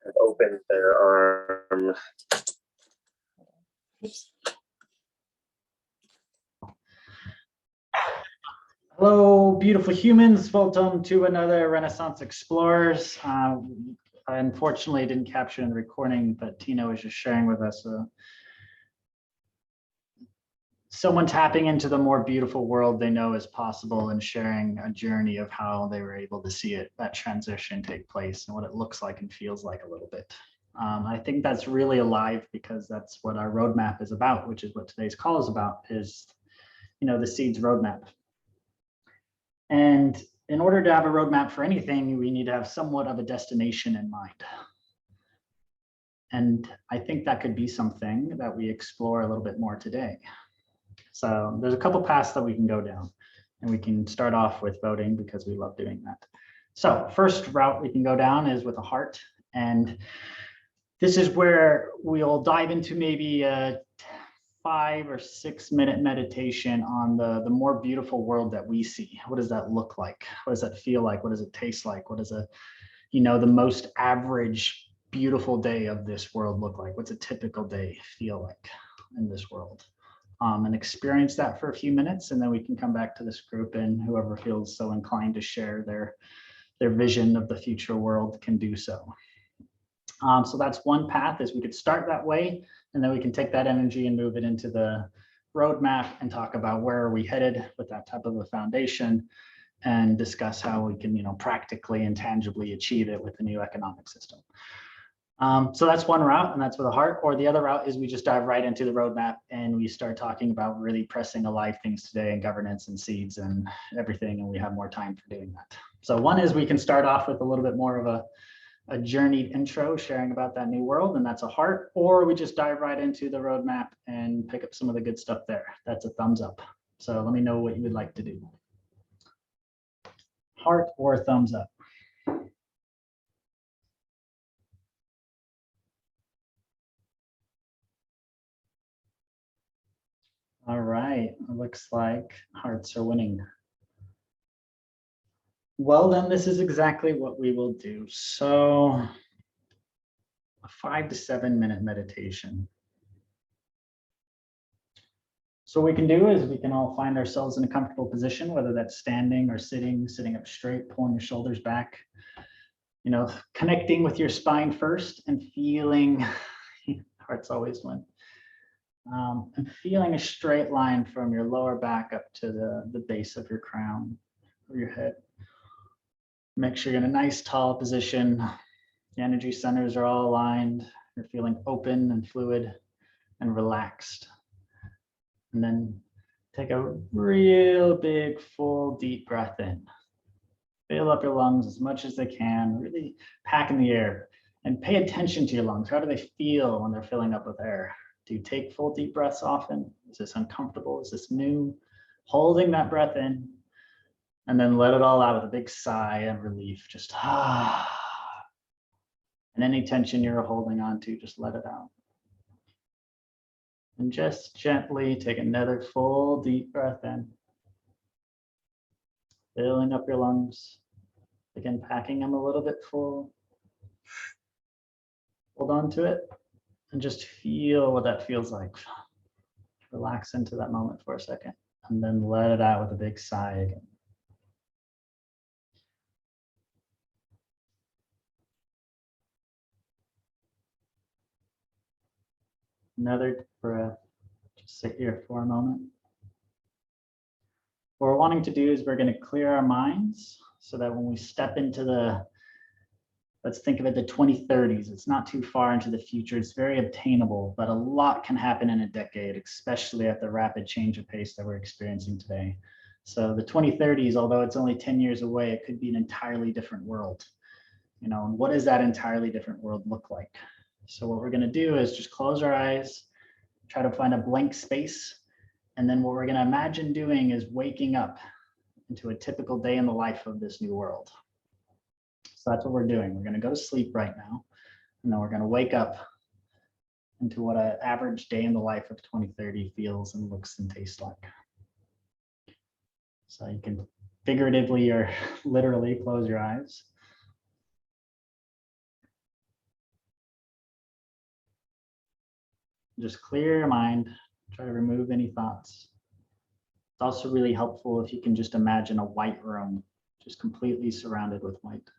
and open their arms. Hello, beautiful humans. Welcome to another Renaissance Explorers. I unfortunately didn't capture in the recording, but Tina was just sharing with us someone tapping into the more beautiful world they know is possible and sharing a journey of how they were able to see it, that transition take place and what it looks like and feels like a little bit. I think that's really alive because that's what our roadmap is about, which is what today's call is about, is, the seeds roadmap. And in order to have a roadmap for anything, we need to have somewhat of a destination in mind. And I think that could be something that we explore a little bit more today. So there's a couple paths that we can go down, and we can start off with voting because we love doing that. So first route we can go down is with a heart. And this is where we'll dive into maybe a 5 or 6 minute meditation on the more beautiful world that we see. What does that look like? What does that feel like? What does it taste like? What does the most average beautiful day of this world look like? What's a typical day feel like in this world? And experience that for a few minutes, and then we can come back to this group, and whoever feels so inclined to share their vision of the future world can do so. So that's one path, is we could start that way, and then we can take that energy and move it into the roadmap and talk about where are we headed with that type of a foundation, and discuss how we can, practically and tangibly achieve it with the new economic system. So that's one route, and that's with a heart. Or the other route is we just dive right into the roadmap and we start talking about really pressing alive things today, and governance and seeds and everything, and we have more time for doing that. So one is we can start off with a little bit more of a journeyed intro, sharing about that new world, and that's a heart. Or we just dive right into the roadmap and pick up some of the good stuff there. That's a thumbs up. So let me know what you would like to do. Heart or thumbs up. All right, it looks like hearts are winning. Well, then this is exactly what we will do. So a 5 to 7 minute meditation. So what we can do is we can all find ourselves in a comfortable position, whether that's standing or sitting up straight, pulling your shoulders back, connecting with your spine first and feeling, hearts always win. And feeling a straight line from your lower back up to the base of your crown or your head. Make sure you're in a nice tall position. The energy centers are all aligned. You're feeling open and fluid and relaxed. And then take a real big, full, deep breath in. Fill up your lungs as much as they can, really pack in the air, and pay attention to your lungs. How do they feel when they're filling up with air? Do you take full deep breaths often? Is this uncomfortable? Is this new? Holding that breath in, and then let it all out with a big sigh of relief. Just and any tension you're holding on to, just let it out. And just gently take another full deep breath in, filling up your lungs. Again, packing them a little bit full. Hold on to it and just feel what that feels like. Relax into that moment for a second, and then let it out with a big sigh again. Another deep breath. Just sit here for a moment. What we're wanting to do is we're going to clear our minds so that when we step into let's think of it, the 2030s, it's not too far into the future. It's very obtainable, but a lot can happen in a decade, especially at the rapid change of pace that we're experiencing today. So the 2030s, although it's only 10 years away, it could be an entirely different world. And what does that entirely different world look like? So what we're going to do is just close our eyes, try to find a blank space. And then what we're going to imagine doing is waking up into a typical day in the life of this new world. So that's what we're doing. We're going to go to sleep right now, and then we're going to wake up into what an average day in the life of 2030 feels and looks and tastes like. So you can figuratively or literally close your eyes. Just clear your mind, try to remove any thoughts. It's also really helpful if you can just imagine a white room, just completely surrounded with white.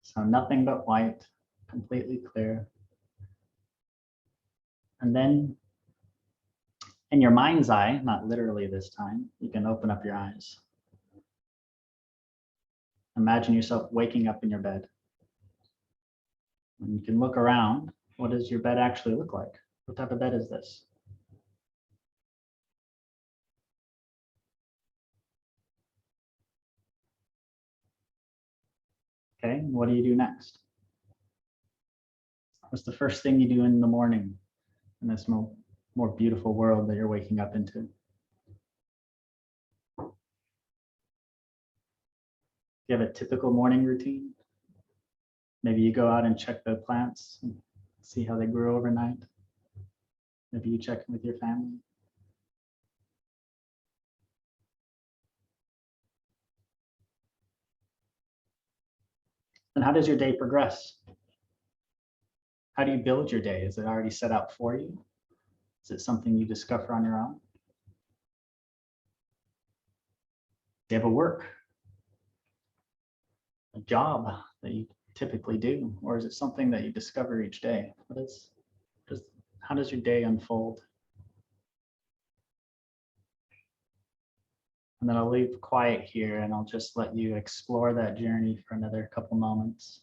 So nothing but white, completely clear. And then in your mind's eye, not literally this time, you can open up your eyes. Imagine yourself waking up in your bed. And you can look around. What does your bed actually look like? What type of bed is this? Okay, what do you do next? What's the first thing you do in the morning in this more beautiful world that you're waking up into? Do you have a typical morning routine? Maybe you go out and check the plants and see how they grew overnight. Maybe you check in with your family. And how does your day progress? How do you build your day? Is it already set out for you? Is it something you discover on your own? Do you have a work, a job that you typically do, or is it something that you discover each day? How does your day unfold? And then I'll leave quiet here and I'll just let you explore that journey for another couple moments.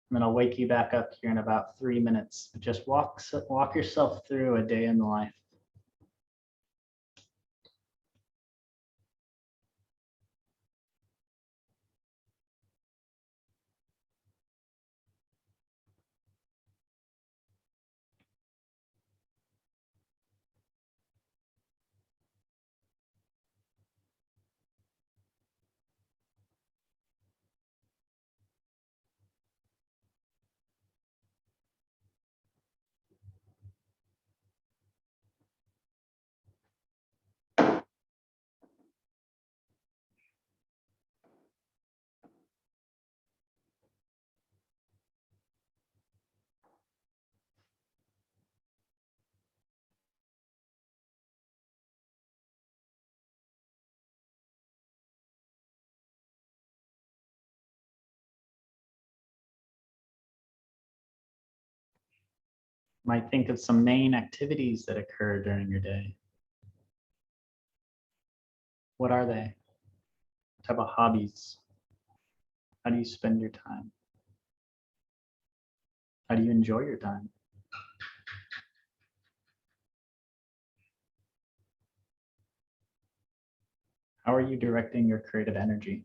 And then I'll wake you back up here in about 3 minutes. Just walk yourself through a day in the life. Might think of some main activities that occur during your day. What are they? What type of hobbies? How do you spend your time? How do you enjoy your time? How are you directing your creative energy?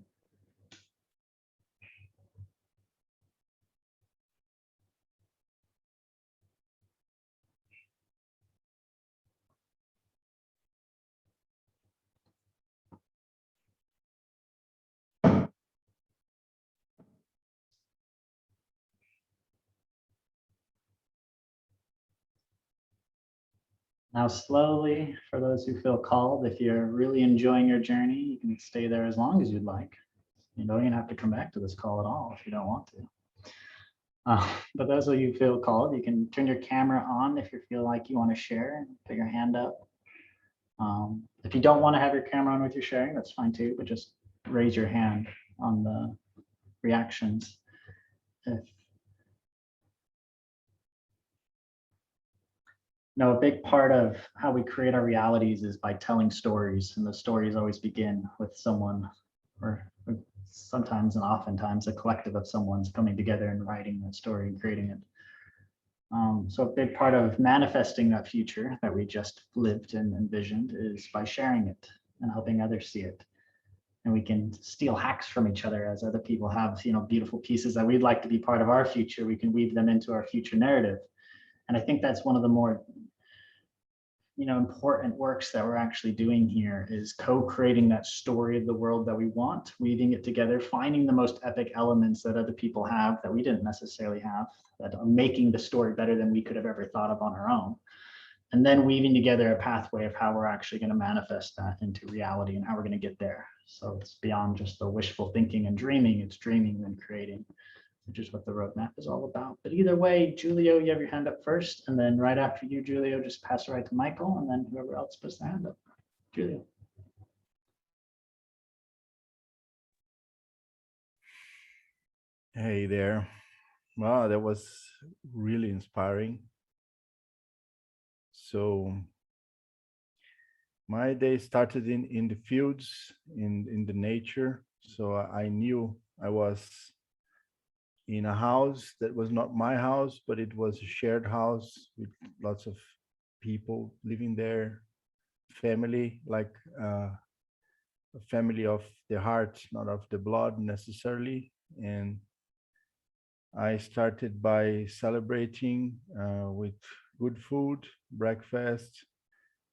Now slowly, for those who feel called, if you're really enjoying your journey, you can stay there as long as you'd like. You don't even have to come back to this call at all if you don't want to. But those of you who feel called, you can turn your camera on if you feel like you want to share, put your hand up. If you don't want to have your camera on with your sharing, that's fine too, but just raise your hand on the reactions. A big part of how we create our realities is by telling stories, and the stories always begin with someone, or sometimes and oftentimes a collective of someone's coming together and writing that story and creating it. So a big part of manifesting that future that we just lived and envisioned is by sharing it and helping others see it. And we can steal hacks from each other as other people have, beautiful pieces that we'd like to be part of our future. We can weave them into our future narrative. And I think that's one of the more important works that we're actually doing here is co-creating that story of the world that we want, weaving it together, finding the most epic elements that other people have that we didn't necessarily have, that are making the story better than we could have ever thought of on our own. And then weaving together a pathway of how we're actually going to manifest that into reality and how we're going to get there. So it's beyond just the wishful thinking and dreaming, it's dreaming and creating. which is what the roadmap is all about. But either way, Julio, you have your hand up first, and then right after you, Julio, just pass it right to Michael, and then whoever else puts their hand up. Julio. Hey there. Wow, that was really inspiring. So my day started in the fields, in the nature. So I knew I was in a house that was not my house, but it was a shared house with lots of people living there, family, like a family of the heart, not of the blood necessarily. And I started by celebrating with good food, breakfast,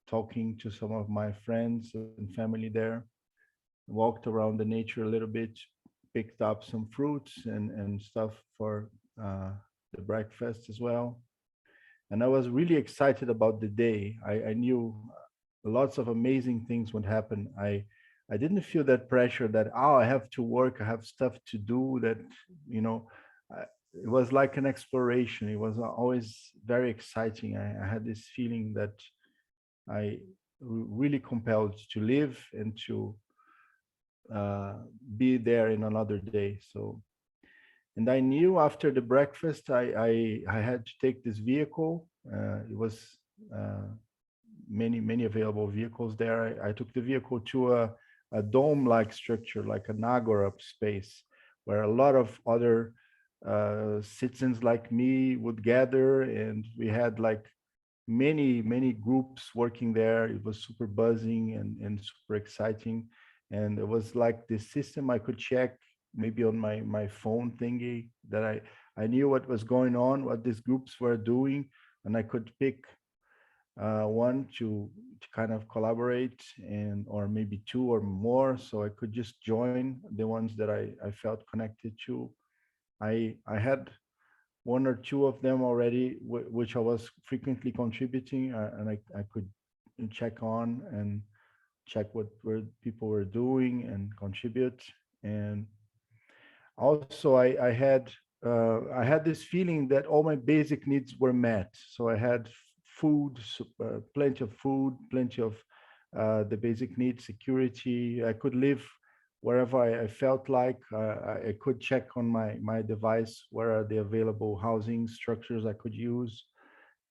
talking to some of my friends and family there, walked around the nature a little bit, picked up some fruits and stuff for the breakfast as well. And I was really excited about the day. I knew lots of amazing things would happen. I didn't feel that pressure that, oh, I have to work, I have stuff to do that, you know, it was like an exploration. It was always very exciting. I had this feeling that I really compelled to live and to be there in another day. So, and I knew after the breakfast, I had to take this vehicle. It was many available vehicles there. I took the vehicle to a dome-like structure, like an agora space, where a lot of other citizens like me would gather, and we had like many groups working there. It was super buzzing and super exciting, and it was like the system I could check maybe on my phone thingy that I knew what was going on, what these groups were doing, and I could pick one to kind of collaborate, and or maybe two or more, so I could just join the ones that I felt connected to. I had one or two of them already, which I was frequently contributing, and I could check on and check what people were doing and contribute. And also I had this feeling that all my basic needs were met. So I had food, plenty of food, plenty of the basic needs, security. I could live wherever I felt like. I could check on my device where are the available housing structures I could use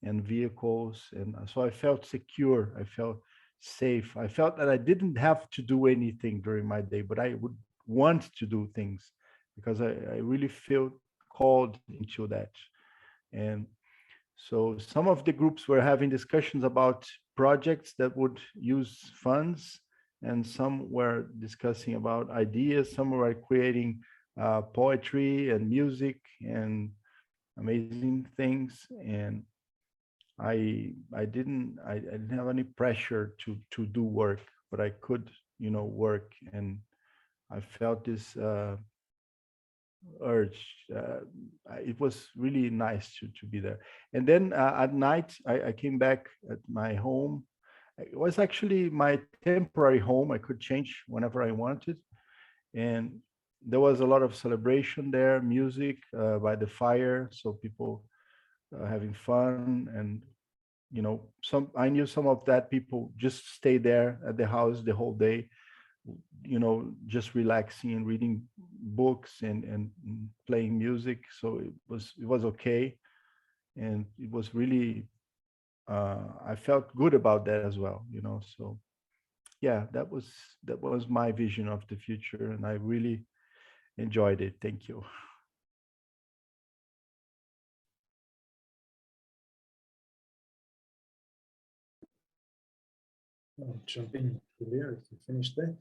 and vehicles. And so I felt secure. I felt safe. I felt that I didn't have to do anything during my day, but I would want to do things because I really feel called into that. And so some of the groups were having discussions about projects that would use funds, and some were discussing about ideas. Some were creating poetry and music and amazing things. And I didn't have any pressure to do work, but I could, you know, work. And I felt this urge. It was really nice to be there. And then at night, I came back at my home. It was actually my temporary home. I could change whenever I wanted. And there was a lot of celebration there, music by the fire. So people having fun. And, you know, I knew some of that people just stay there at the house the whole day, you know, just relaxing and reading books and playing music. So it was okay, and it was really I felt good about that as well, you know. So yeah, that was my vision of the future, and I really enjoyed it. Thank you. I'll jump in here if you finish there.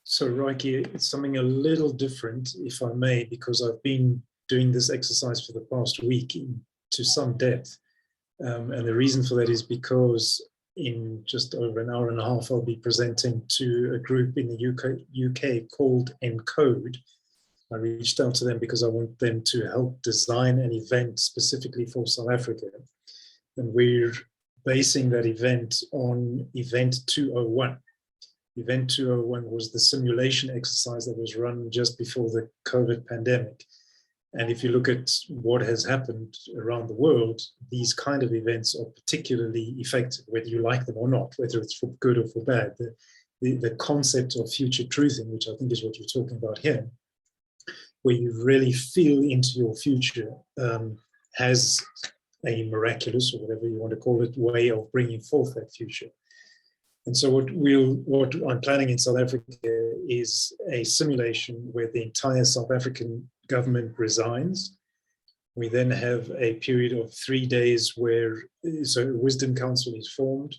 So Reiki, it's something a little different, if I may, because I've been doing this exercise for the past week to some depth. And the reason for that is because in just over an hour and a half, I'll be presenting to a group in the UK called Encode. I reached out to them because I want them to help design an event specifically for South Africa. And we're basing that event on Event 201. Event 201 was the simulation exercise that was run just before the COVID pandemic. And if you look at what has happened around the world, these kind of events are particularly effective, whether you like them or not, whether it's for good or for bad. The concept of future truthing, which I think is what you're talking about here, where you really feel into your future, has a miraculous, or whatever you want to call it, way of bringing forth that future. And so what I'm planning in South Africa is a simulation where the entire South African government resigns. We then have a period of 3 days where a wisdom council is formed,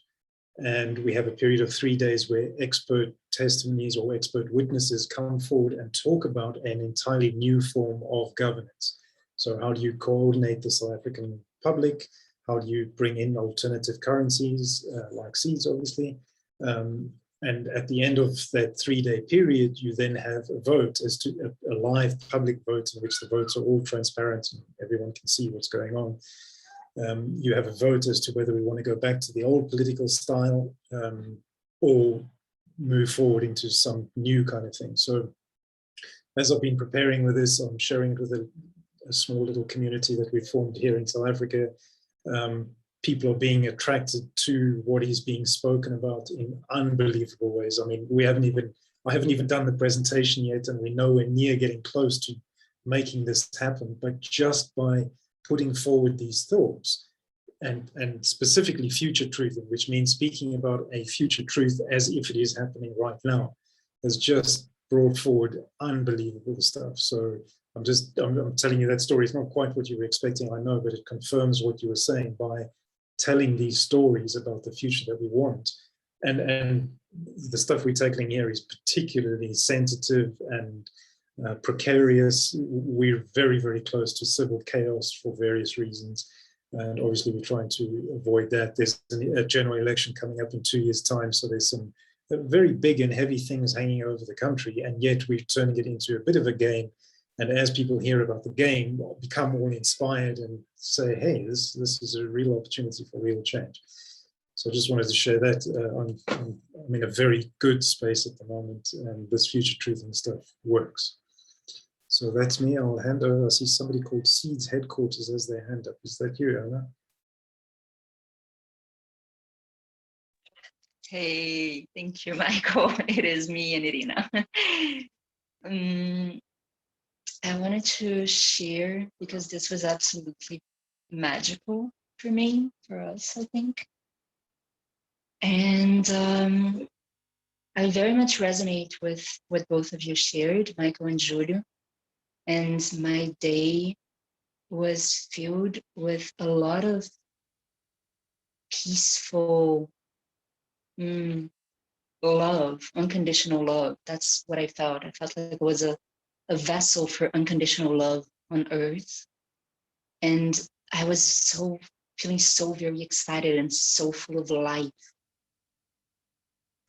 and we have a period of 3 days where expert testimonies or expert witnesses come forward and talk about an entirely new form of governance. So how do you coordinate the South African public? How do you bring in alternative currencies, like seeds, obviously? And at the end of that 3-day period, you then have a vote as to a live public vote in which the votes are all transparent and everyone can see what's going on. You have a vote as to whether we want to go back to the old political style or move forward into some new kind of thing. So as I've been preparing with this, I'm sharing it with a small little community that we've formed here in South Africa. People are being attracted to what is being spoken about in unbelievable ways. I mean, I haven't even done the presentation yet, and we're nowhere near getting close to making this happen. But just by putting forward these thoughts, and specifically future truthing, which means speaking about a future truth as if it is happening right now, has just brought forward unbelievable stuff. So I'm telling you that story. It's not quite what you were expecting, I know, but it confirms what you were saying by telling these stories about the future that we want. And the stuff we're tackling here is particularly sensitive and precarious. We're very, very close to civil chaos for various reasons. And obviously we're trying to avoid that. There's a general election coming up in 2 years' time. So there's some very big and heavy things hanging over the country. And yet we're turning it into a bit of a game. And as people hear about the game, become all inspired and say, hey, this is a real opportunity for real change. So I just wanted to share that. I'm in a very good space at the moment, and this future truthing stuff works. So that's me. I'll hand over. I see somebody called Seeds Headquarters as their hand up. Is that you, Anna? Hey, thank you, Michael. It is me and Irina. I wanted to share because this was absolutely magical for me, for us, I think. And I very much resonate with what both of you shared, Michael and Julio. And my day was filled with a lot of peaceful love, unconditional love. That's what I felt. I felt like it was a vessel for unconditional love on earth. And I was feeling so very excited and so full of life,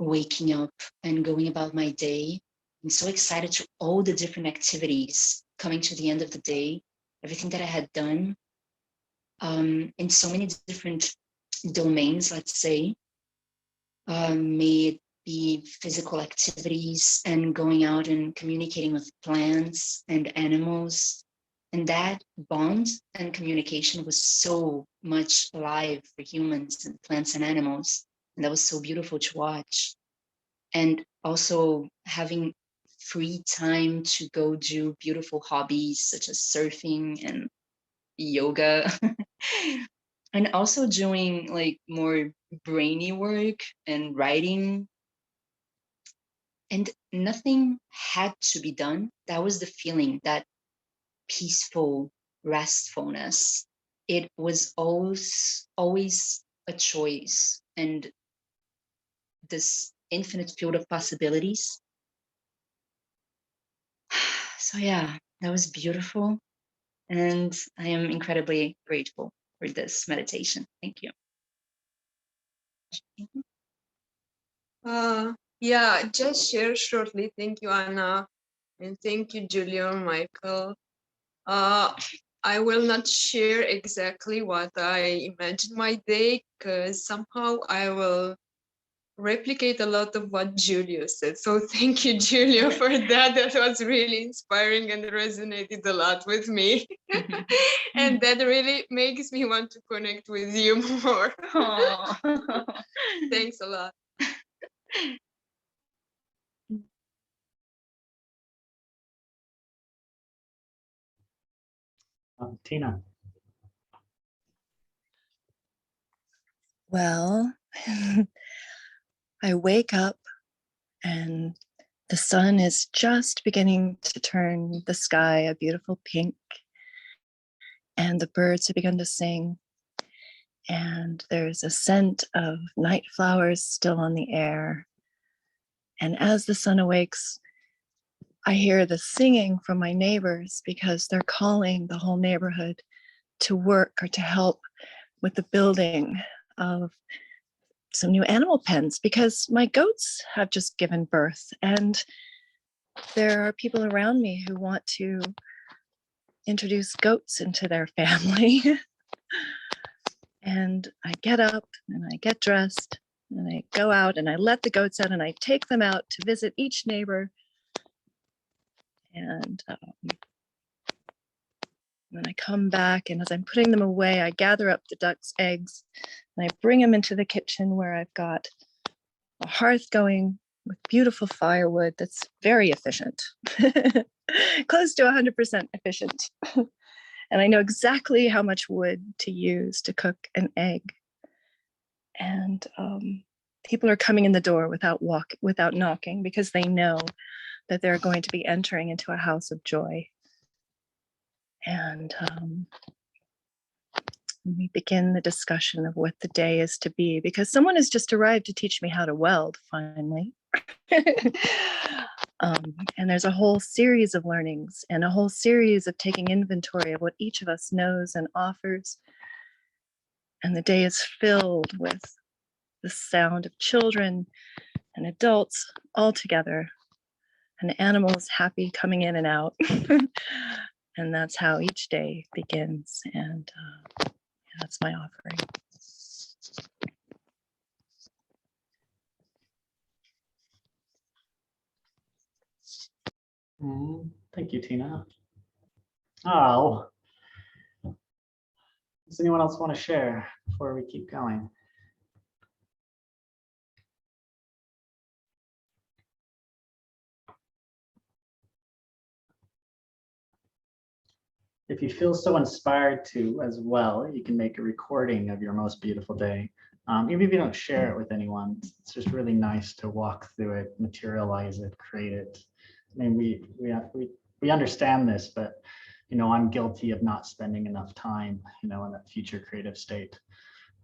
waking up and going about my day. I'm so excited to all the different activities coming to the end of the day, everything that I had done in so many different domains, let's say, may it be physical activities and going out and communicating with plants and animals. And that bond and communication was so much alive for humans and plants and animals. And that was so beautiful to watch. And also having free time to go do beautiful hobbies such as surfing and yoga. And also doing like more brainy work and writing. And nothing had to be done. That was the feeling, that peaceful restfulness. It was always a choice, and this infinite field of possibilities. So yeah, that was beautiful. And I am incredibly grateful for this meditation. Thank you. Yeah, just share shortly. Thank you, Anna. And thank you, Julia, Michael. I will not share exactly what I imagine my day, because somehow I will replicate a lot of what Giulio said. So thank you, Giulio, for that. That was really inspiring and resonated a lot with me. And that really makes me want to connect with you more. Thanks a lot. Tina. Well, I wake up and the sun is just beginning to turn the sky a beautiful pink, and the birds have begun to sing, and there's a scent of night flowers still on the air. And as the sun awakes, I hear the singing from my neighbors because they're calling the whole neighborhood to work or to help with the building of some new animal pens, because my goats have just given birth and there are people around me who want to introduce goats into their family. And I get up and I get dressed and I go out and I let the goats out and I take them out to visit each neighbor. And then I come back, and as I'm putting them away, I gather up the ducks' eggs and I bring them into the kitchen where I've got a hearth going with beautiful firewood that's very efficient, close to 100% efficient. And I know exactly how much wood to use to cook an egg. And people are coming in the door without knocking, because they know that they're going to be entering into a house of joy. And we begin the discussion of what the day is to be, because someone has just arrived to teach me how to weld, finally. And there's a whole series of learnings and a whole series of taking inventory of what each of us knows and offers. And the day is filled with the sound of children and adults all together, and animals happy coming in and out. And that's how each day begins. And that's my offering. Thank you, Tina. Oh, does anyone else want to share before we keep going? If you feel so inspired to as well, you can make a recording of your most beautiful day. Even if you don't share it with anyone, it's just really nice to walk through it, materialize it, create it. I mean, we understand this, but I'm guilty of not spending enough time, in that future creative state.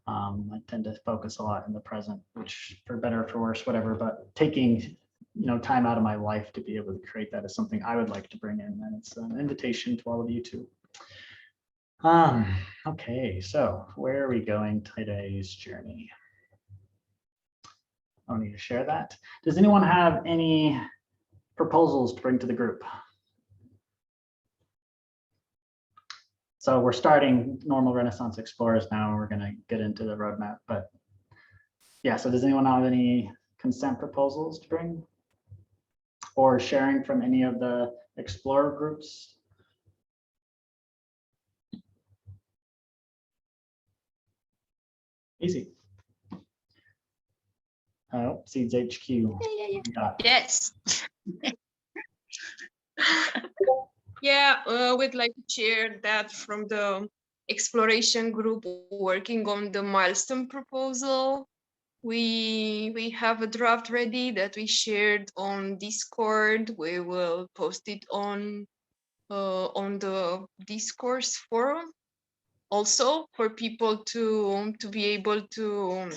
I tend to focus a lot in the present, which for better or for worse, whatever, but taking time out of my life to be able to create that is something I would like to bring in, and it's an invitation to all of you too. Okay, so where are we going today's journey? I don't need to share that. Does anyone have any proposals to bring to the group? So we're starting normal Renaissance Explorers now, and we're going to get into the roadmap. But yeah, so does anyone have any consent proposals to bring? Or sharing from any of the Explorer groups? Easy. Oh, Seeds HQ. Yes. Yeah, we'd like to share that from the exploration group working on the milestone proposal. We have a draft ready that we shared on Discord. We will post it on the discourse forum, also for people to be able to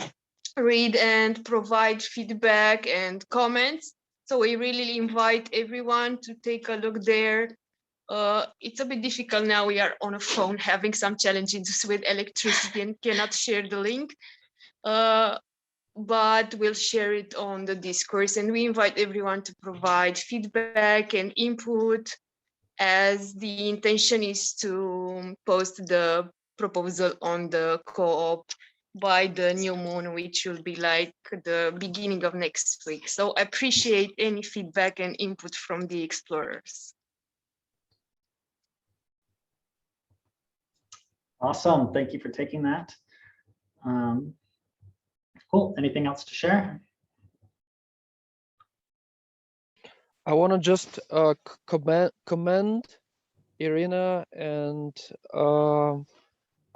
read and provide feedback and comments. So we really invite everyone to take a look there. It's a bit difficult now. We are on a phone having some challenges with electricity and cannot share the link. But we'll share it on the discourse, and we invite everyone to provide feedback and input, as the intention is to post the proposal on the co-op by the new moon, which will be like the beginning of next week. So I appreciate any feedback and input from the explorers. Awesome. Thank you for taking that. Cool. Anything else to share? I want to just commend Irina and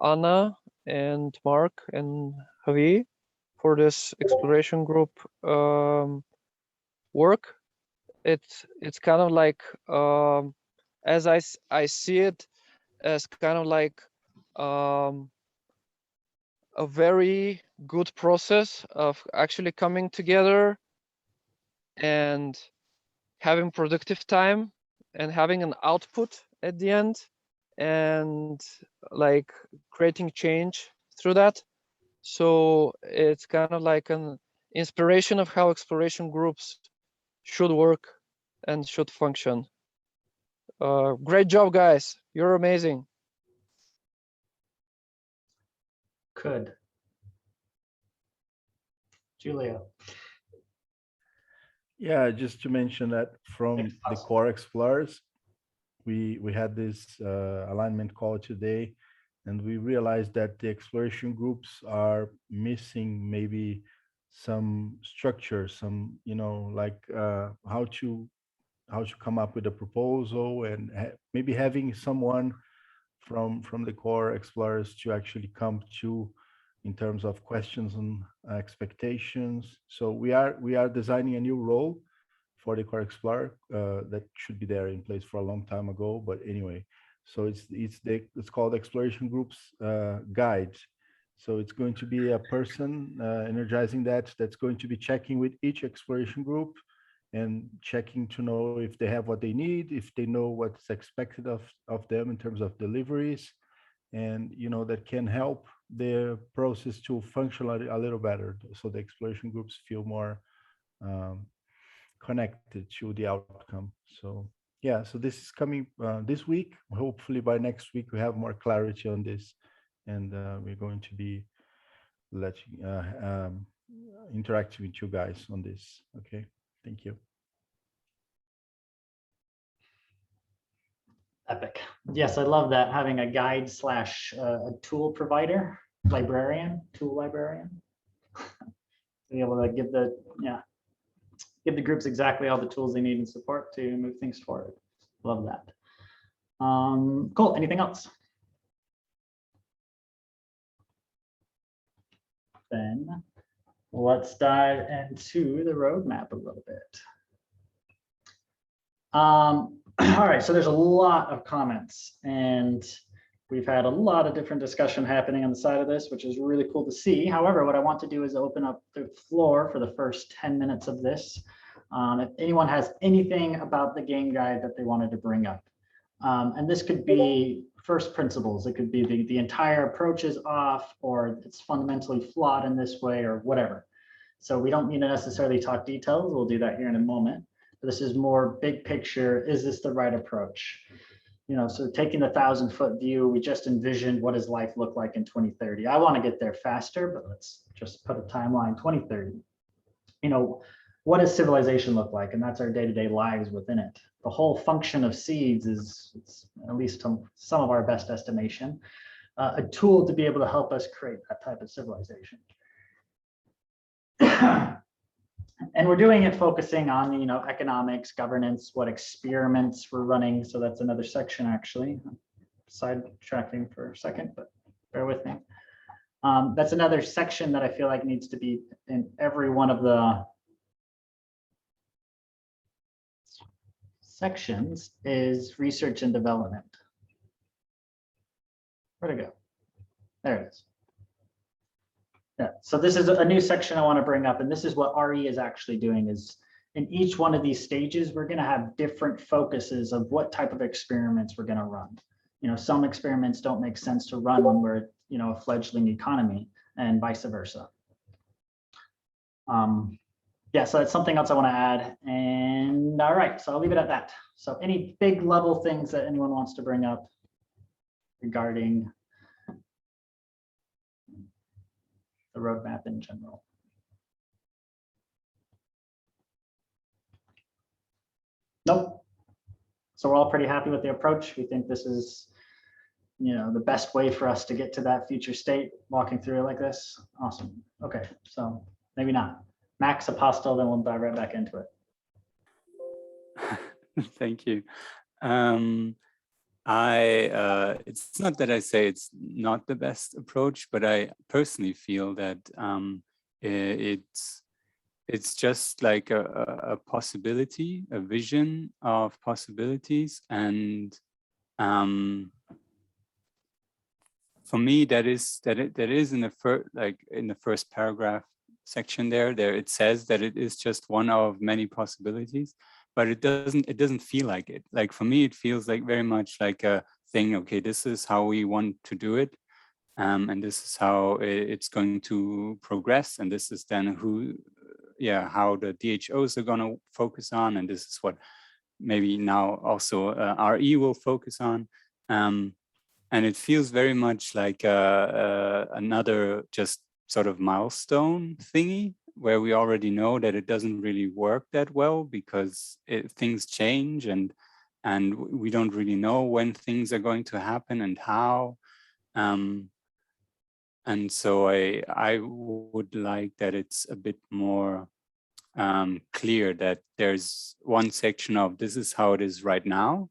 Anna and Mark and Javi for this exploration group work. It's kind of like as I see it as kind of like a very good process of actually coming together and having productive time and having an output at the end and like creating change through that. So it's kind of like an inspiration of how exploration groups should work and should function. Great job, guys. You're amazing. Good. Julia. Yeah, just to mention that from the core explorers, we had this alignment call today, and we realized that the exploration groups are missing maybe some structure, some, you know, like how to come up with a proposal, and maybe having someone from the core explorers to actually come to in terms of questions and expectations. So we are designing a new role for the core explorer that should be there in place for a long time ago. But anyway, so it's called exploration groups guide. So it's going to be a person energizing that's going to be checking with each exploration group and checking to know if they have what they need, if they know what's expected of them in terms of deliveries, and you know that can help the process to function a little better, so the exploration groups feel more connected to the outcome. So yeah, so this is coming this week. Hopefully by next week we have more clarity on this, and we're going to be interacting with you guys on this. Okay, thank you. Epic. Yes, I love that, having a guide slash a tool provider, tool librarian. Be able to give the groups exactly all the tools they need and support to move things forward. Love that. Cool. Anything else? Then let's dive into the roadmap a little bit. All right, so there's a lot of comments, and we've had a lot of different discussion happening on the side of this, which is really cool to see. However, what I want to do is open up the floor for the first 10 minutes of this. If anyone has anything about the game guide that they wanted to bring up, and this could be first principles, it could be the entire approach is off, or it's fundamentally flawed in this way, or whatever. So we don't need to necessarily talk details. We'll do that here in a moment. This is more big picture. Is this the right approach? You know, so taking the 1,000-foot view, we just envisioned what does life look like in 2030. I want to get there faster, but let's just put a timeline, 2030. You know, what does civilization look like? And that's our day-to-day lives within it. The whole function of seeds is, at least some of our best estimation, a tool to be able to help us create that type of civilization. And we're doing it focusing on, you know, economics, governance, what experiments we're running. So that's another section, actually. Sidetracking for a second, but bear with me. That's another section that I feel like needs to be in every one of the sections, is research and development. Where'd it go? There it is. Yeah, so this is a new section I want to bring up, and this is what RE is actually doing. Is in each one of these stages, we're going to have different focuses of what type of experiments we're going to run. You know, some experiments don't make sense to run when we're, you know, a fledgling economy, and vice versa. Yeah, so that's something else I want to add. And all right, so I'll leave it at that. So any big level things that anyone wants to bring up regarding the roadmap in general? Nope. So we're all pretty happy with the approach. We think this is, the best way for us to get to that future state, walking through it like this. Awesome. Okay, so maybe not. Max, Apostle, then we'll dive right back into it. Thank you. It's not that I say it's not the best approach, but I personally feel that it's just like a possibility, a vision of possibilities, and for me, that is in the first paragraph section there it says that it is just one of many possibilities, but it doesn't feel like it. Like for me, it feels like very much like a thing. Okay, this is how we want to do it, and this is how it's going to progress, and this is then how the DHOs are going to focus on, and this is what maybe now also RE will focus on. And it feels very much like another just sort of milestone thingy, where we already know that it doesn't really work that well because things change, and we don't really know when things are going to happen and how. And so I would like that it's a bit more clear that there's one section of this is how it is right now,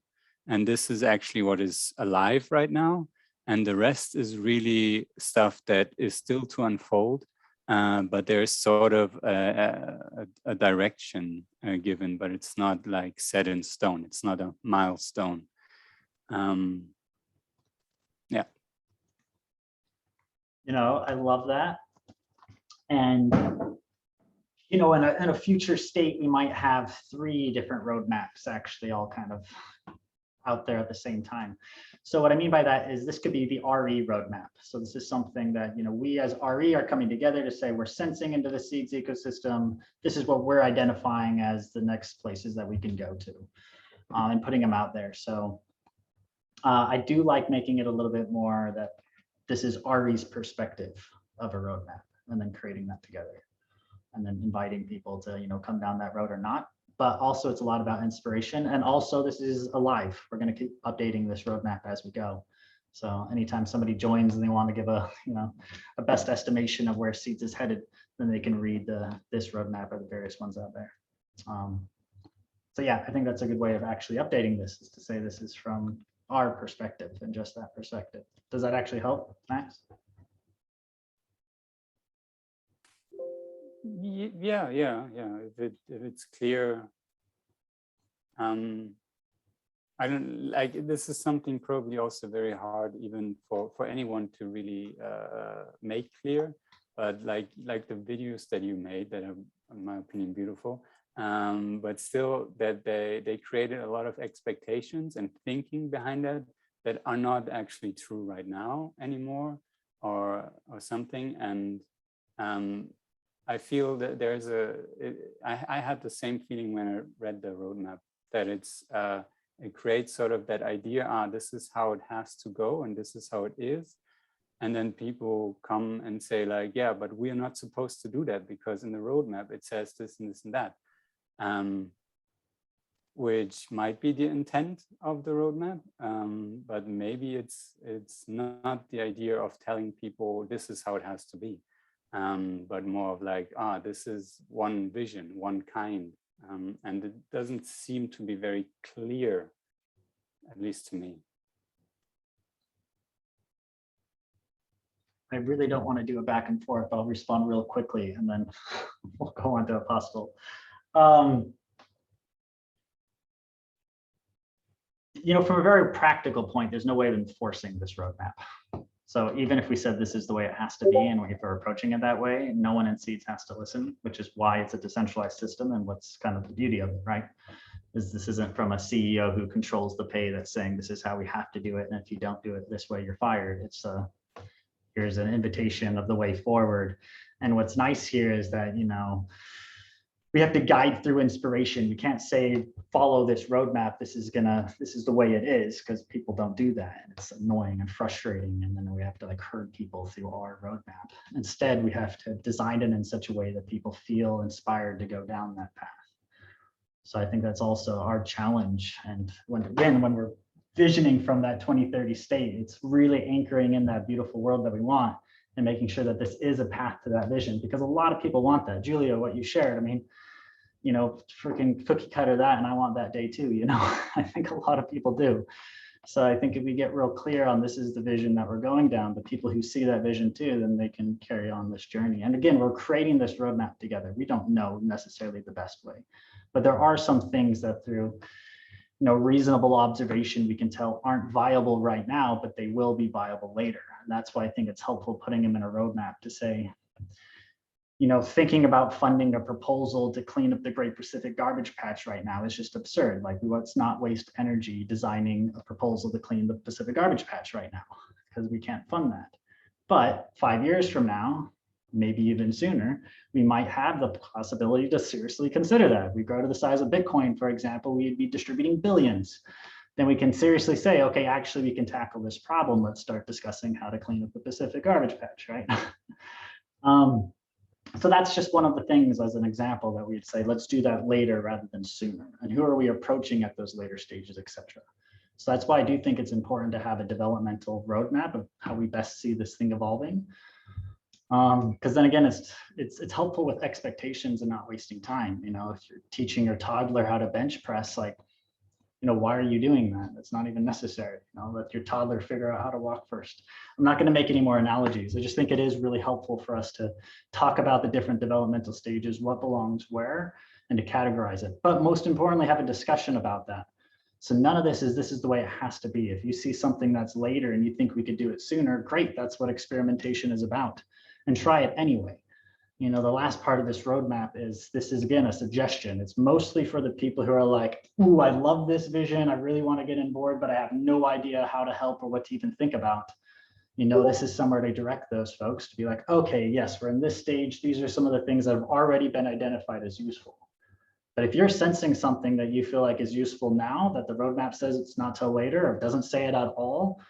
and this is actually what is alive right now. And the rest is really stuff that is still to unfold, but there's sort of a direction given, but it's not like set in stone. It's not a milestone. Yeah. I love that. And, in a future state, we might have 3 different roadmaps actually all kind of out there at the same time. So what I mean by that is this could be the RE roadmap. So this is something that, we as RE are coming together to say we're sensing into the seeds ecosystem. This is what we're identifying as the next places that we can go to, and putting them out there. So I do like making it a little bit more that this is RE's perspective of a roadmap, and then creating that together, and then inviting people to, come down that road or not. But also it's a lot about inspiration. And also this is alive. We're going to keep updating this roadmap as we go. So anytime somebody joins and they want to give a best estimation of where Seeds is headed, then they can read this roadmap or the various ones out there. So yeah, I think that's a good way of actually updating this, is to say this is from our perspective and just that perspective. Does that actually help, Max? Yeah. If it's clear, I don't like. This is something probably also very hard, even for anyone to really make clear. But like the videos that you made, that are, in my opinion, beautiful. But still, that they created a lot of expectations and thinking behind that are not actually true right now anymore, or something. And I feel that there's I had the same feeling when I read the roadmap, that it creates sort of that idea, this is how it has to go and this is how it is. And then people come and say like, yeah, but we are not supposed to do that because in the roadmap it says this and this and that, which might be the intent of the roadmap, but maybe it's not the idea of telling people this is how it has to be. But more of like, this is one vision, one kind. And it doesn't seem to be very clear, at least to me. I really don't want to do a back and forth. I'll respond real quickly and then we'll go on to Apostle. From a very practical point, there's no way of enforcing this roadmap. So even if we said this is the way it has to be, and if we're approaching it that way, no one in Seeds has to listen, which is why it's a decentralized system. And what's kind of the beauty of it, right? Is this isn't from a CEO who controls the pay that's saying this is how we have to do it. And if you don't do it this way, you're fired. It's here's an invitation of the way forward. And what's nice here is that, we have to guide through inspiration. We can't say, follow this roadmap. This is the way it is, because people don't do that. And it's annoying and frustrating. And then we have to like herd people through our roadmap. Instead, we have to design it in such a way that people feel inspired to go down that path. So I think that's also our challenge. And when we're visioning from that 2030 state, it's really anchoring in that beautiful world that we want and making sure that this is a path to that vision, because a lot of people want that. Julia, what you shared, I mean, you know, freaking cookie cutter that, and I want that day too, you know. I think a lot of people do. So I think if we get real clear on this is the vision that we're going down, the people who see that vision too, then they can carry on this journey. And again, we're creating this roadmap together. We don't know necessarily the best way, but there are some things that through reasonable observation we can tell aren't viable right now, but they will be viable later. And that's why I think it's helpful putting them in a roadmap to say, thinking about funding a proposal to clean up the Great Pacific Garbage Patch right now is just absurd. Like, let's not waste energy designing a proposal to clean the Pacific Garbage Patch right now, because we can't fund that. But 5 years from now, maybe even sooner, we might have the possibility to seriously consider that. If we grow to the size of Bitcoin, for example, we'd be distributing billions. Then we can seriously say, okay, actually, we can tackle this problem. Let's start discussing how to clean up the Pacific Garbage Patch, right? So that's just one of the things as an example that we'd say, let's do that later rather than sooner. And who are we approaching at those later stages, et cetera. So that's why I do think it's important to have a developmental roadmap of how we best see this thing evolving. Because then again, it's helpful with expectations and not wasting time. If you're teaching your toddler how to bench press, like, why are you doing that? It's not even necessary. Let your toddler figure out how to walk first. I'm not going to make any more analogies. I just think it is really helpful for us to talk about the different developmental stages, what belongs where, and to categorize it. But most importantly, have a discussion about that. So none of this is the way it has to be. If you see something that's later and you think we could do it sooner, great. That's what experimentation is about. And try it anyway. The last part of this roadmap this is again a suggestion. It's mostly for the people who are like, ooh, I love this vision. I really want to get on board, but I have no idea how to help or what to even think about. This is somewhere to direct those folks to be like, okay, yes, we're in this stage. These are some of the things that have already been identified as useful. But if you're sensing something that you feel like is useful now, that the roadmap says it's not till later or doesn't say it at all,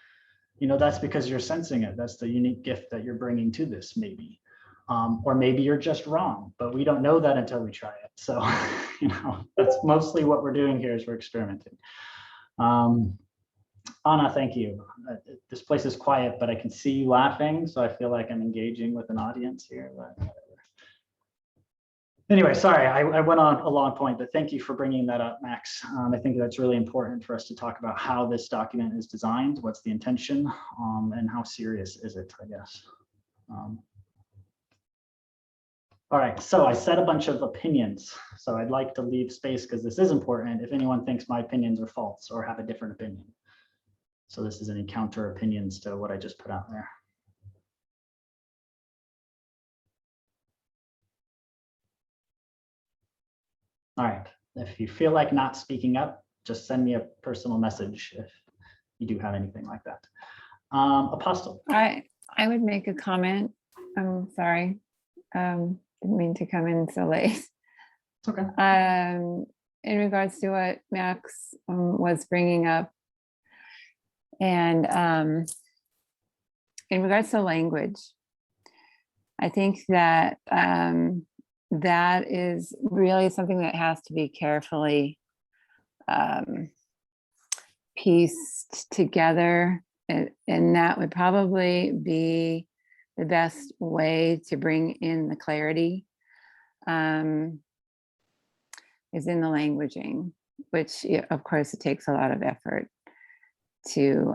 that's because you're sensing it. That's the unique gift that you're bringing to this, maybe. Or maybe you're just wrong, but we don't know that until we try it. So, that's mostly what we're doing here is we're experimenting. Anna, thank you. This place is quiet, but I can see you laughing. So I feel like I'm engaging with an audience here. But anyway, sorry, I went on a long point, but thank you for bringing that up, Max. I think that's really important for us to talk about how this document is designed, what's the intention, and how serious is it, I guess. All right, so I said a bunch of opinions. So I'd like to leave space, because this is important, if anyone thinks my opinions are false or have a different opinion. So this is any counter opinions to what I just put out there. All right, if you feel like not speaking up, just send me a personal message if you do have anything like that. Apostle. I would make a comment. I'm sorry. Didn't mean to come in so late. It's okay. In regards to what Max was bringing up, and in regards to language, I think that that is really something that has to be carefully pieced together, and that would probably be the best way to bring in the clarity is in the languaging, which of course it takes a lot of effort to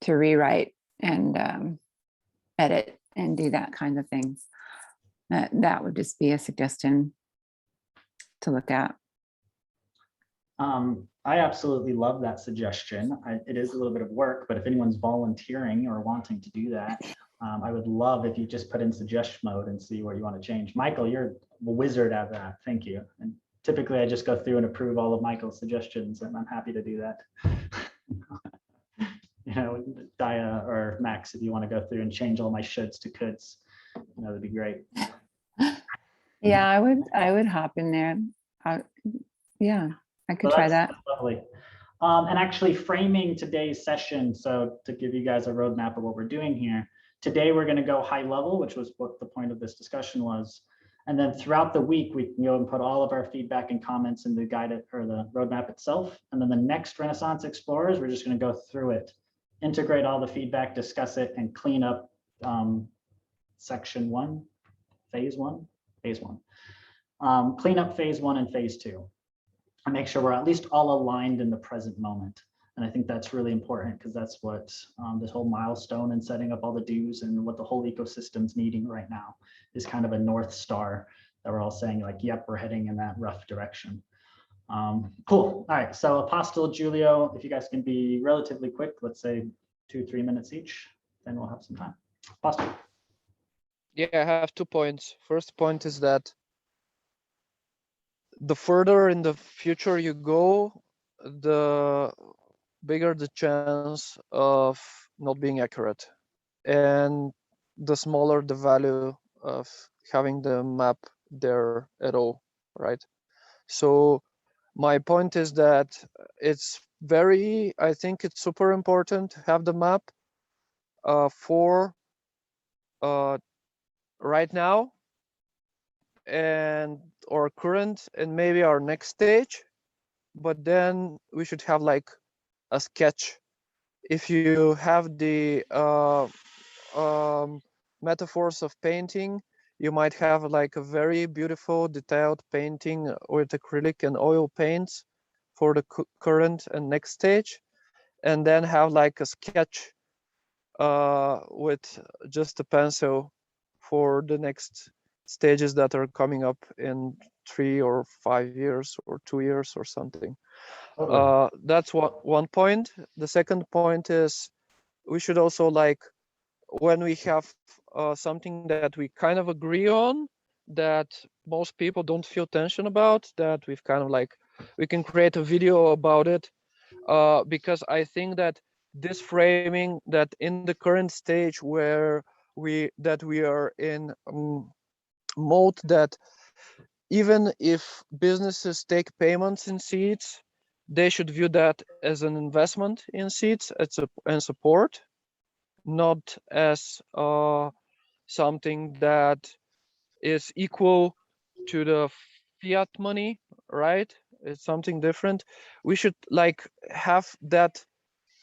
rewrite and edit and do that kind of things. That would just be a suggestion to look at. I absolutely love that suggestion. It is a little bit of work, but if anyone's volunteering or wanting to do that, I would love if you just put in suggest mode and see what you want to change. Michael, you're a wizard at that. Thank you. And typically I just go through and approve all of Michael's suggestions, and I'm happy to do that. Dia or Max, if you want to go through and change all my shoulds to coulds, that'd be great. Yeah, I would hop in there. Yeah, I could So try that's that. lovely. And actually framing today's session, so to give you guys a roadmap of what we're doing here, today we're going to go high level, which was what the point of this discussion was. And then throughout the week, we can go and put all of our feedback and comments in the guide or the roadmap itself. And then the next Renaissance Explorers, we're just going to go through it, integrate all the feedback, discuss it, and clean up section one, phase one. Clean up phase one and phase two. And make sure we're at least all aligned in the present moment. And I think that's really important because that's what this whole milestone and setting up all the do's and what the whole ecosystem's needing right now is kind of a North Star that we're all saying like, yep, we're heading in that rough direction. Cool. All right. So Apostle, Julio, if you guys can be relatively quick, let's say 2-3 minutes each, then we'll have some time. Apostle. Yeah, I have 2 points. First point is that the further in the future you go, the bigger the chance of not being accurate, and the smaller the value of having the map there at all, right? So my point is that I think it's super important to have the map for right now and our current and maybe our next stage, but then we should have like a sketch. If you have the metaphors of painting, you might have like a very beautiful detailed painting with acrylic and oil paints for the current and next stage, and then have like a sketch with just a pencil for the next stages that are coming up in 3 or 5 years or 2 years or something. That's one point. The second point is we should also, like, when we have something that we kind of agree on, that most people don't feel tension about, that we've kind of like, we can create a video about it, because I think that this framing, that in the current stage where we are in mode that even if businesses take payments in seeds, they should view that as an investment in seeds and support, not as something that is equal to the fiat money, right? It's something different. We should like have that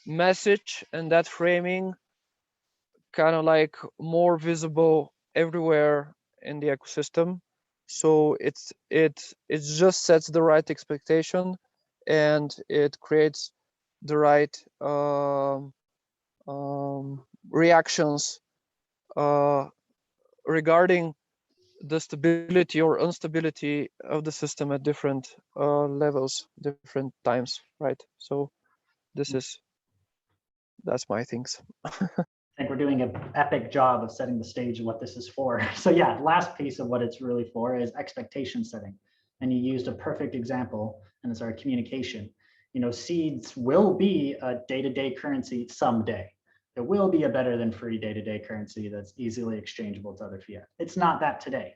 message and that framing kind of like more visible everywhere in the ecosystem, so it just sets the right expectation and it creates the right reactions regarding the stability or instability of the system at different levels, different times, right? So that's my things. I think we're doing an epic job of setting the stage of what this is for. So yeah, last piece of what it's really for is expectation setting. And you used a perfect example, and it's our communication. You know, seeds will be a day-to-day currency someday. It will be a better than free day-to-day currency that's easily exchangeable to other fiat. It's not that today.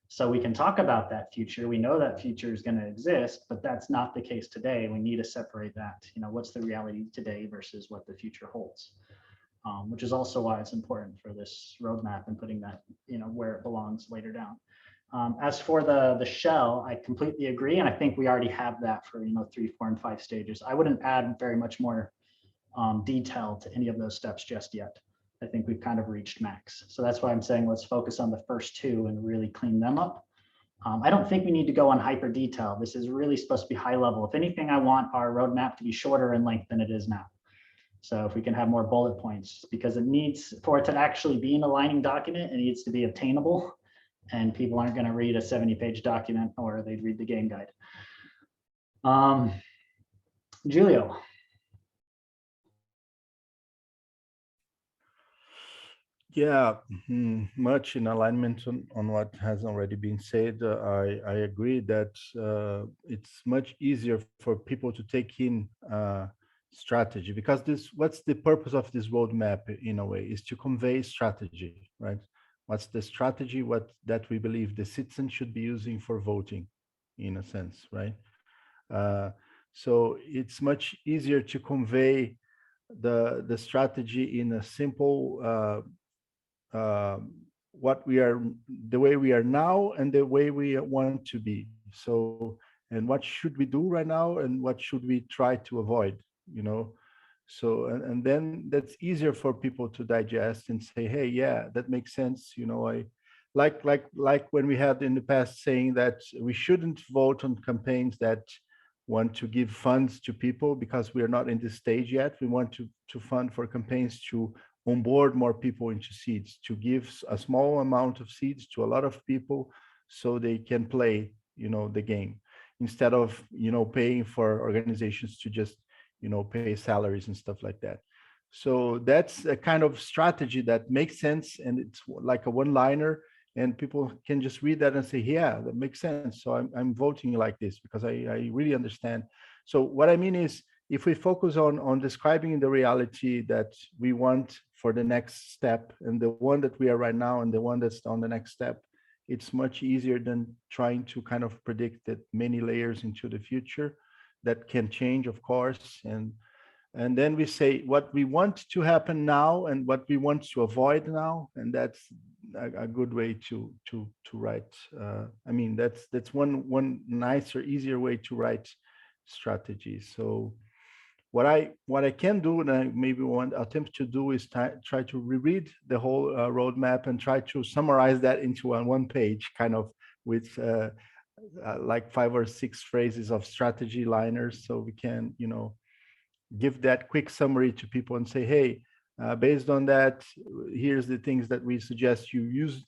So we can talk about that future. We know that future is going to exist, but that's not the case today. We need to separate that. You know, what's the reality today versus what the future holds. Which is also why it's important for this roadmap and putting that, you know, where it belongs later down. As for the shell, I completely agree, and I think we already have that for 3, 4, and 5 stages. I wouldn't add very much more detail to any of those steps just yet. I think we've kind of reached max. So that's why I'm saying let's focus on the first 2 and really clean them up. I don't think we need to go on hyper detail. This is really supposed to be high level. If anything, I want our roadmap to be shorter in length than it is now. So if we can have more bullet points, because it needs, for it to actually be an aligning document, it needs to be obtainable, and people aren't going to read a 70-page document, or they'd read the game guide. Julio. Yeah, much in alignment on what has already been said. I agree that it's much easier for people to take in strategy, because what's the purpose of this roadmap in a way is to convey strategy, right? What's the strategy? What that we believe the citizens should be using for voting, in a sense, right? So it's much easier to convey the strategy in a simple what we are, the way we are now and the way we want to be. So, and what should we do right now and what should we try to avoid, you know? So, and then that's easier for people to digest and say, hey, yeah, that makes sense. You know, I like when we had in the past saying that we shouldn't vote on campaigns that want to give funds to people because we are not in this stage yet. We want to fund for campaigns to onboard more people into seeds, to give a small amount of seeds to a lot of people so they can play, you know, the game, instead of, you know, paying for organizations to just, you know, pay salaries and stuff like that. So that's a kind of strategy that makes sense, and it's like a one-liner, and people can just read that and say, yeah, that makes sense. So I'm voting like this because I really understand. So what I mean is, if we focus on describing the reality that we want for the next step, and the one that we are right now and the one that's on the next step, it's much easier than trying to kind of predict that many layers into the future that can change, of course. And then we say what we want to happen now and what we want to avoid now, and that's a good way to write. I mean, that's one nicer, easier way to write strategies. So what I can do, and I maybe want attempt to do, is try to reread the whole roadmap and try to summarize that into one page, kind of with like 5 or 6 phrases of strategy liners, so we can, you know, give that quick summary to people and say, hey, based on that, here's the things that we suggest you use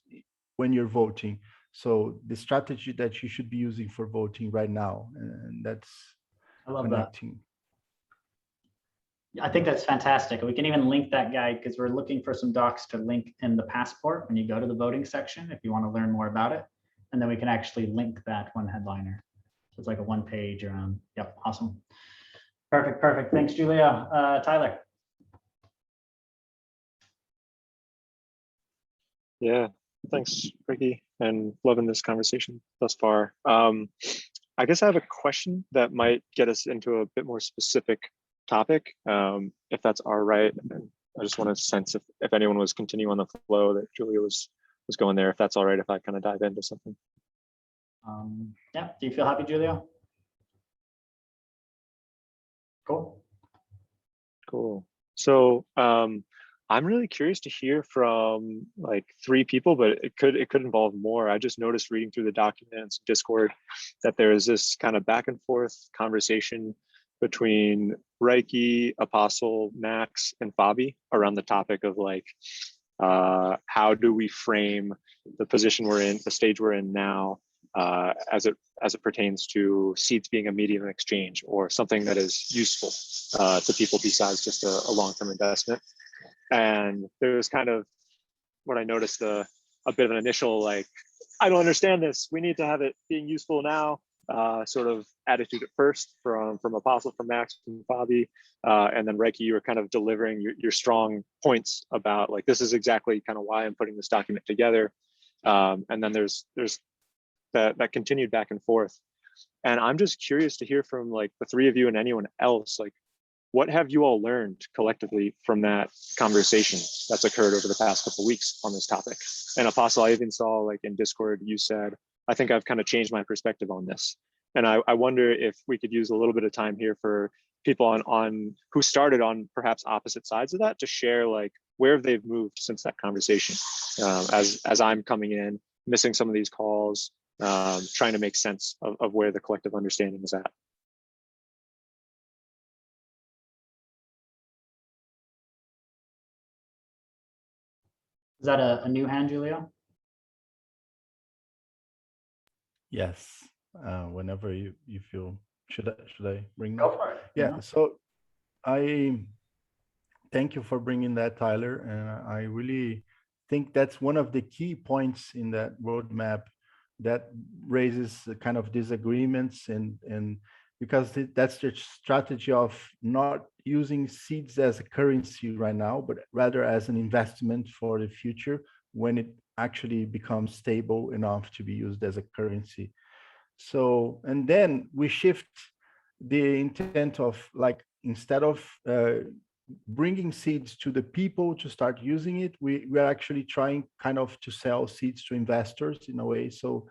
when you're voting. So the strategy that you should be using for voting right now, and that's I love connecting. I think that's fantastic. We can even link that guide because we're looking for some docs to link in the passport when you go to the voting section if you want to learn more about it. And then we can actually link that one headliner. So it's like a one page around. Yep, awesome. Perfect, perfect. Thanks, Julia. Tyler. Yeah, thanks, Ricky, and loving this conversation thus far. I guess I have a question that might get us into a bit more specific topic, if that's all right. And I just want to sense if anyone was continuing on the flow that Julia was going there, if that's all right, if I kind of dive into something. Yeah, do you feel happy, Julia? Cool. Cool. So I'm really curious to hear from like 3 people, but it could involve more. I just noticed reading through the documents, Discord, that there is this kind of back and forth conversation between Reiki, Apostle, Max, and Fabi around the topic of like, how do we frame the position we're in, the stage we're in now, as it pertains to seeds being a medium of exchange or something that is useful to people besides just a long-term investment. And there's kind of what I noticed a bit of an initial like, I don't understand this. We need to have it being useful now, sort of attitude at first from Apostle, from Max, from Fabi, and then Reiki, you were kind of delivering your strong points about like, this is exactly kind of why I'm putting this document together. And then there's that continued back and forth. And I'm just curious to hear from like the 3 of you and anyone else, like, what have you all learned collectively from that conversation that's occurred over the past couple of weeks on this topic? And Apostle, I even saw like in Discord, you said, I think I've kind of changed my perspective on this. And I wonder if we could use a little bit of time here for people on who started on perhaps opposite sides of that to share like where they've moved since that conversation. As I'm coming in, missing some of these calls, trying to make sense of where the collective understanding is at. Is that a new hand, Julia? Yes, whenever you feel. Should I bring Go that? for it. Yeah, so I thank you for bringing that, Tyler. And I really think that's one of the key points in that roadmap that raises the kind of disagreements, and because that's the strategy of not using seeds as a currency right now, but rather as an investment for the future when it actually become stable enough to be used as a currency. So, and then we shift the intent of, like, instead of bringing seeds to the people to start using it, we are actually trying kind of to sell seeds to investors in a way. So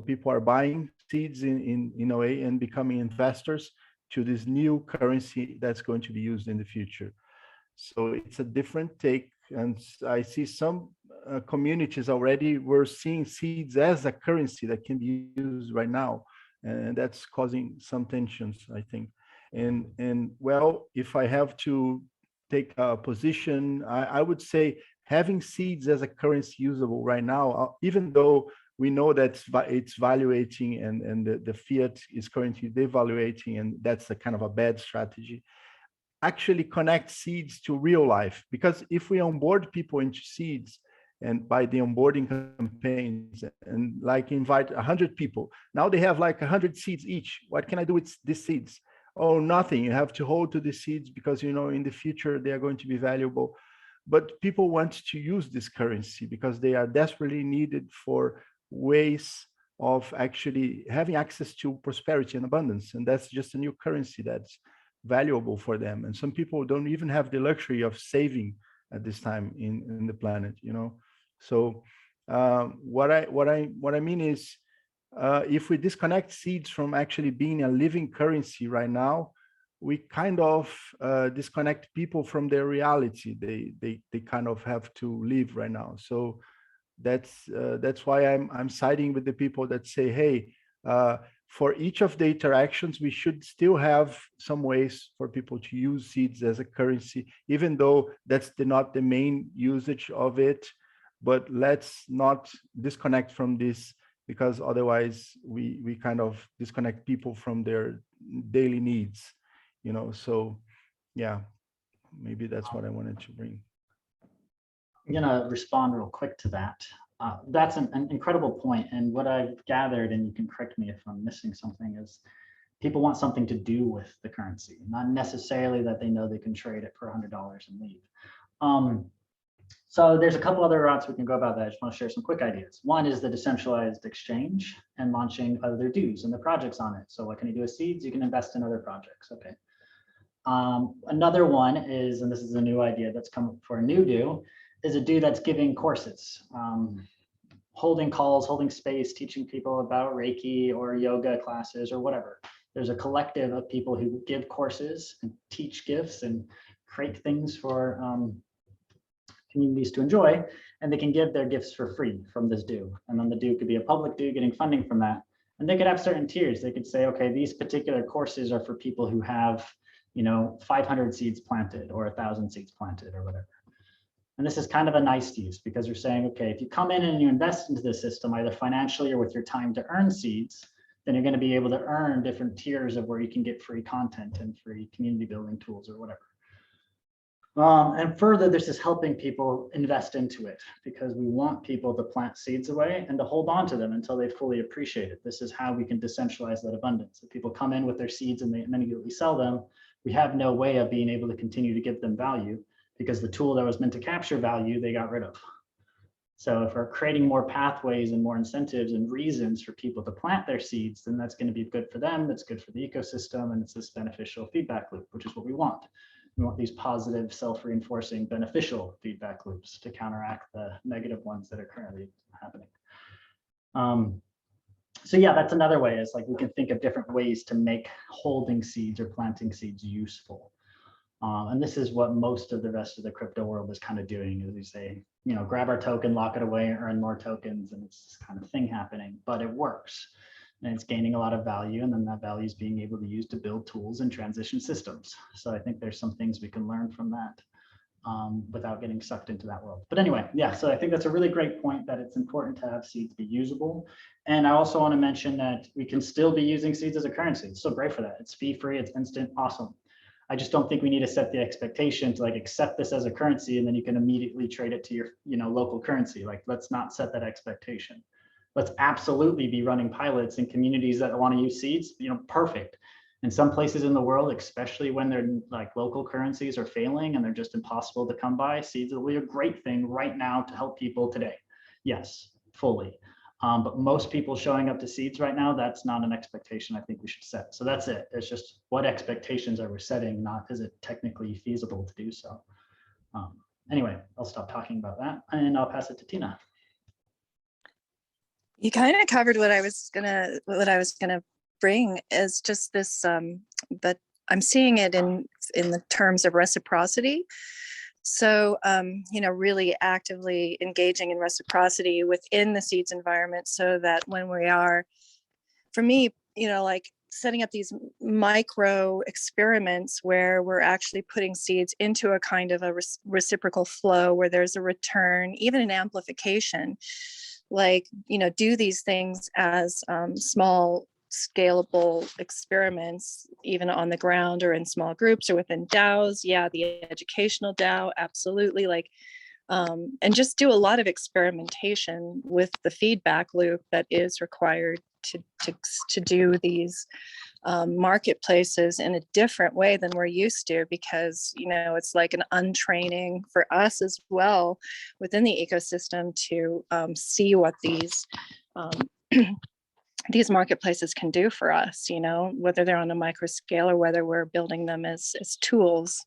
people are buying seeds in a way and becoming investors to this new currency that's going to be used in the future. So it's a different take, and I see some communities already were seeing seeds as a currency that can be used right now, and that's causing some tensions, I think. And well, if I have to take a position, I would say having seeds as a currency usable right now, even though we know that it's valuating and the fiat is currently devaluating, and that's a kind of a bad strategy. Actually connect seeds to real life, because if we onboard people into seeds, and by the onboarding campaigns, and like invite 100 people, now they have like 100 seeds each. What can I do with these seeds? Oh, nothing. You have to hold to the seeds because, you know, in the future they are going to be valuable. But people want to use this currency because they are desperately needed for ways of actually having access to prosperity and abundance, and that's just a new currency that's valuable for them. And some people don't even have the luxury of saving at this time in the planet, you know. So what I mean is, if we disconnect seeds from actually being a living currency right now, we kind of disconnect people from their reality. They kind of have to live right now. So that's why I'm siding with the people that say, hey, for each of the interactions, we should still have some ways for people to use seeds as a currency, even though that's not the main usage of it. But let's not disconnect from this, because otherwise we kind of disconnect people from their daily needs, you know. So yeah, maybe that's what I wanted to bring. I'm gonna respond real quick to that. That's an incredible point. And what I've gathered, and you can correct me if I'm missing something, is people want something to do with the currency, not necessarily that they know they can trade it for $100 and leave. So there's a couple other routes we can go about that. I just want to share some quick ideas. One is the decentralized exchange and launching other dues and the projects on it. So what can you do with seeds? You can invest in other projects. Okay. Another one is, and this is a new idea that's come up for a new due, is a due that's giving courses, holding calls, holding space, teaching people about Reiki or yoga classes or whatever. There's a collective of people who give courses and teach gifts and create things for communities to enjoy, and they can give their gifts for free from this due. And then the due could be a public due getting funding from that. And they could have certain tiers. They could say, okay, these particular courses are for people who have, you know, 500 seeds planted or 1,000 seeds planted or whatever. And this is kind of a nice use, because you're saying, okay, if you come in and you invest into the system, either financially or with your time to earn seeds, then you're going to be able to earn different tiers of where you can get free content and free community building tools or whatever. And further, this is helping people invest into it, because we want people to plant seeds away and to hold on to them until they fully appreciate it. This is how we can decentralize that abundance. If people come in with their seeds and they immediately sell them, we have no way of being able to continue to give them value, because the tool that was meant to capture value, they got rid of. So if we're creating more pathways and more incentives and reasons for people to plant their seeds, then that's going to be good for them, that's good for the ecosystem, and it's this beneficial feedback loop, which is what we want. We want these positive, self-reinforcing, beneficial feedback loops to counteract the negative ones that are currently happening. So yeah, that's another way, is like we can think of different ways to make holding seeds or planting seeds useful. And this is what most of the rest of the crypto world is kind of doing, is we say, you know, grab our token, lock it away, earn more tokens, and it's this kind of thing happening, but it works. And it's gaining a lot of value, and then that value is being able to use to build tools and transition systems. So I think there's some things we can learn from that without getting sucked into that world. But anyway, yeah, so I think that's a really great point, that it's important to have seeds be usable. And I also want to mention that we can still be using seeds as a currency. It's so great for that. It's fee-free, it's instant, awesome. I just don't think we need to set the expectation to like accept this as a currency and then you can immediately trade it to your, you know, local currency. Like, let's not set that expectation. Let's absolutely be running pilots in communities that want to use seeds, you know, perfect. In some places in the world, especially when they're like local currencies are failing and they're just impossible to come by, seeds will be a great thing right now to help people today. yes, fully. But most people showing up to seeds right now, that's not an expectation I think we should set. So that's it. It's just what expectations are we setting, not is it technically feasible to do so. Anyway, I'll stop talking about that and I'll pass it to Tina. You kind of covered what I was gonna bring is just this, but I'm seeing it in the terms of reciprocity. So, you know, really actively engaging in reciprocity within the seeds environment so that when we are, for me, you know, like setting up these micro experiments where we're actually putting seeds into a kind of a reciprocal flow where there's a return, even an amplification, like, you know, do these things as small scalable experiments, even on the ground or in small groups or within DAOs. Yeah, the educational DAO, absolutely. Like, and just do a lot of experimentation with the feedback loop that is required to do these marketplaces in a different way than we're used to, because, you know, it's like an untraining for us as well within the ecosystem to see what these these marketplaces can do for us, you know, whether they're on a micro scale or whether we're building them as tools.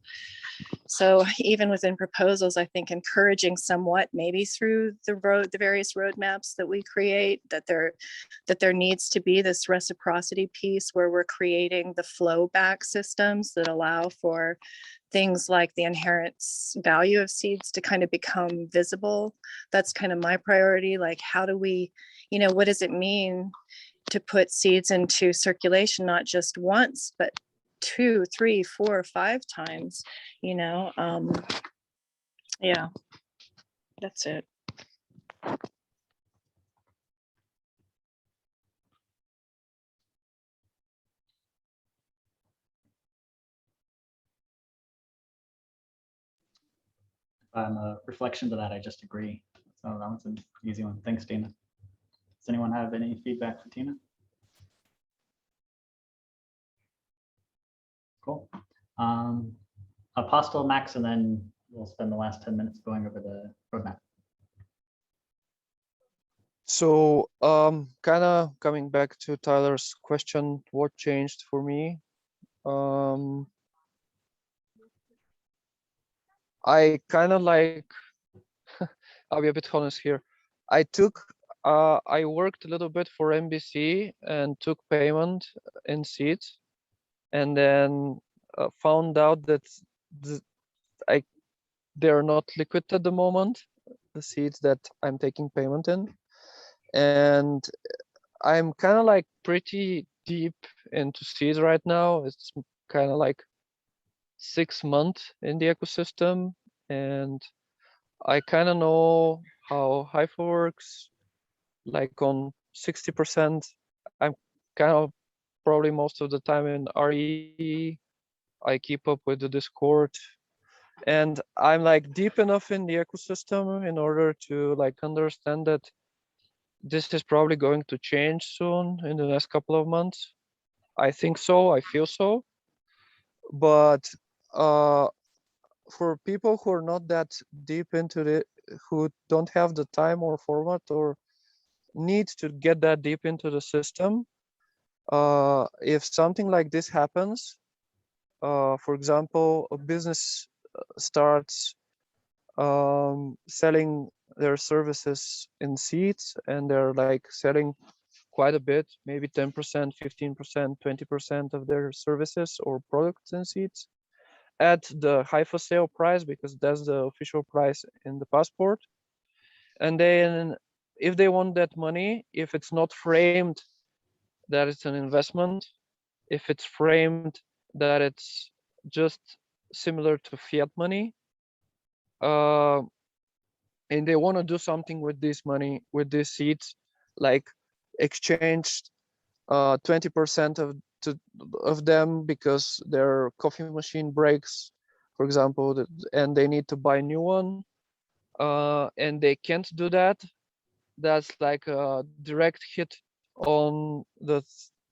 So even within proposals, I think encouraging somewhat, maybe through the various roadmaps that we create, that there needs to be this reciprocity piece where we're creating the flow back systems that allow for things like the inherent value of seeds to kind of become visible. That's kind of my priority. Like, how do we, you know, what does it mean to put seeds into circulation, not just once, but 2, 3, 4, 5 times, you know? Yeah, that's it. A reflection to that, I just agree. So that was an easy one. Thanks, Tina. Does anyone have any feedback for Tina? Cool. Apostle, Max, and then we'll spend the last 10 minutes going over the roadmap. So kind of coming back to Tyler's question, what changed for me? I kind of like, I'll be a bit honest here. I worked a little bit for NBC and took payment in seeds, and then found out that they're not liquid at the moment, the seeds that I'm taking payment in. And I'm kind of like pretty deep into seeds right now. It's kind of like 6 months in the ecosystem, and I kind of know how Hypha works. Like on 60%, I'm kind of probably most of the time in RE. I keep up with the Discord, and I'm like deep enough in the ecosystem in order to like understand that this is probably going to change soon in the next couple of months. I think so, I feel so. But for people who are not that deep into it, who don't have the time or format or need to get that deep into the system, if something like this happens, for example, a business starts selling their services in seeds, and they're like selling quite a bit, maybe 10%, 15%, 20% of their services or products in seeds at the Hypha sale price, because that's the official price in the passport. And then if they want that money, if it's not framed that it's an investment, if it's framed that it's just similar to fiat money, and they want to do something with this money, with these seeds, like exchange 20% of them because their coffee machine breaks, for example, and they need to buy a new one, and they can't do that. That's like a direct hit on the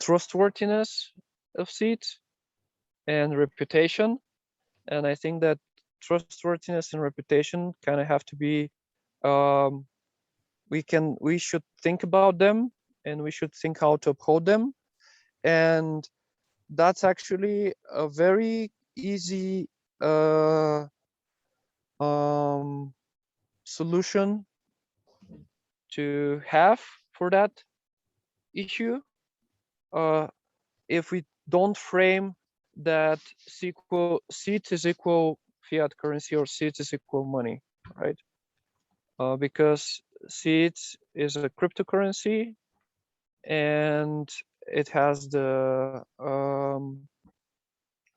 trustworthiness of seeds and reputation. And I think that trustworthiness and reputation kind of have to be we should think about them, and we should think how to uphold them. And that's actually a very easy solution to have for that issue, if we don't frame that seed is equal fiat currency, or seeds is equal money, right? Because seeds is a cryptocurrency, and it has the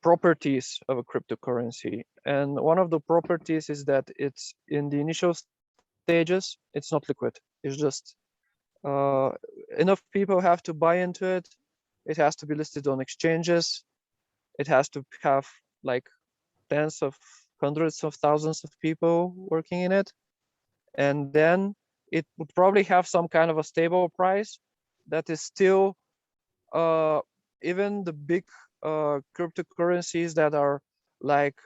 properties of a cryptocurrency. And one of the properties is that it's in the initial stages, it's not liquid. It's just enough people have to buy into it. It has to be listed on exchanges. It has to have like tens of hundreds of thousands of people working in it. And then it would probably have some kind of a stable price that is still, even the big cryptocurrencies that are like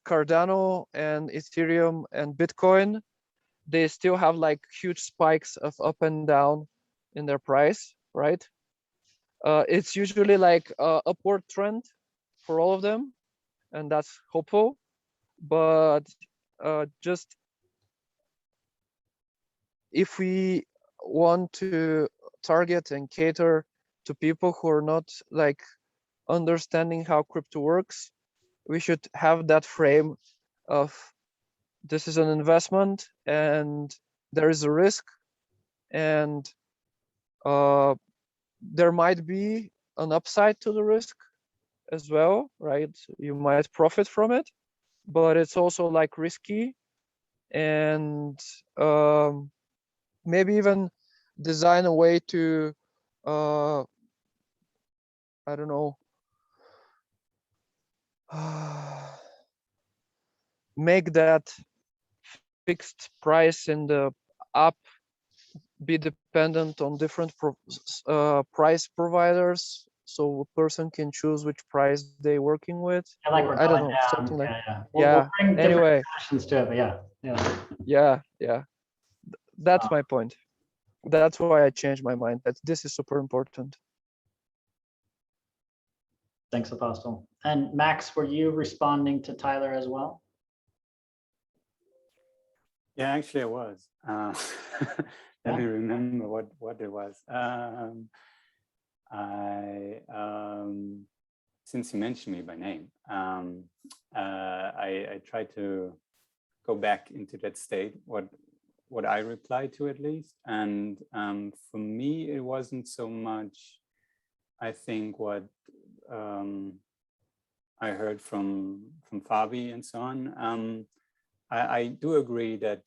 Cardano and Ethereum and Bitcoin, they still have like huge spikes of up and down in their price, right? It's usually like a upward trend for all of them, and that's hopeful. But just if we want to target and cater to people who are not like understanding how crypto works, we should have that frame of this is an investment and there is a risk, and there might be an upside to the risk as well, right? You might profit from it, but it's also like risky, and maybe even design a way to I don't know, make that fixed price in the app be dependent on different price providers, so a person can choose which price they're working with. I don't know, something like We'll bring different anyway, solutions to it, but yeah, that's my point. That's why I changed my mind, that this is super important. Thanks, Apostle. And Max, were you responding to Tyler as well? Yeah, actually I was. Let me remember what it was. Since you mentioned me by name, I tried to go back into that state, what I replied to at least. And for me, it wasn't so much, I think, what I heard from Fabi and so on. I do agree that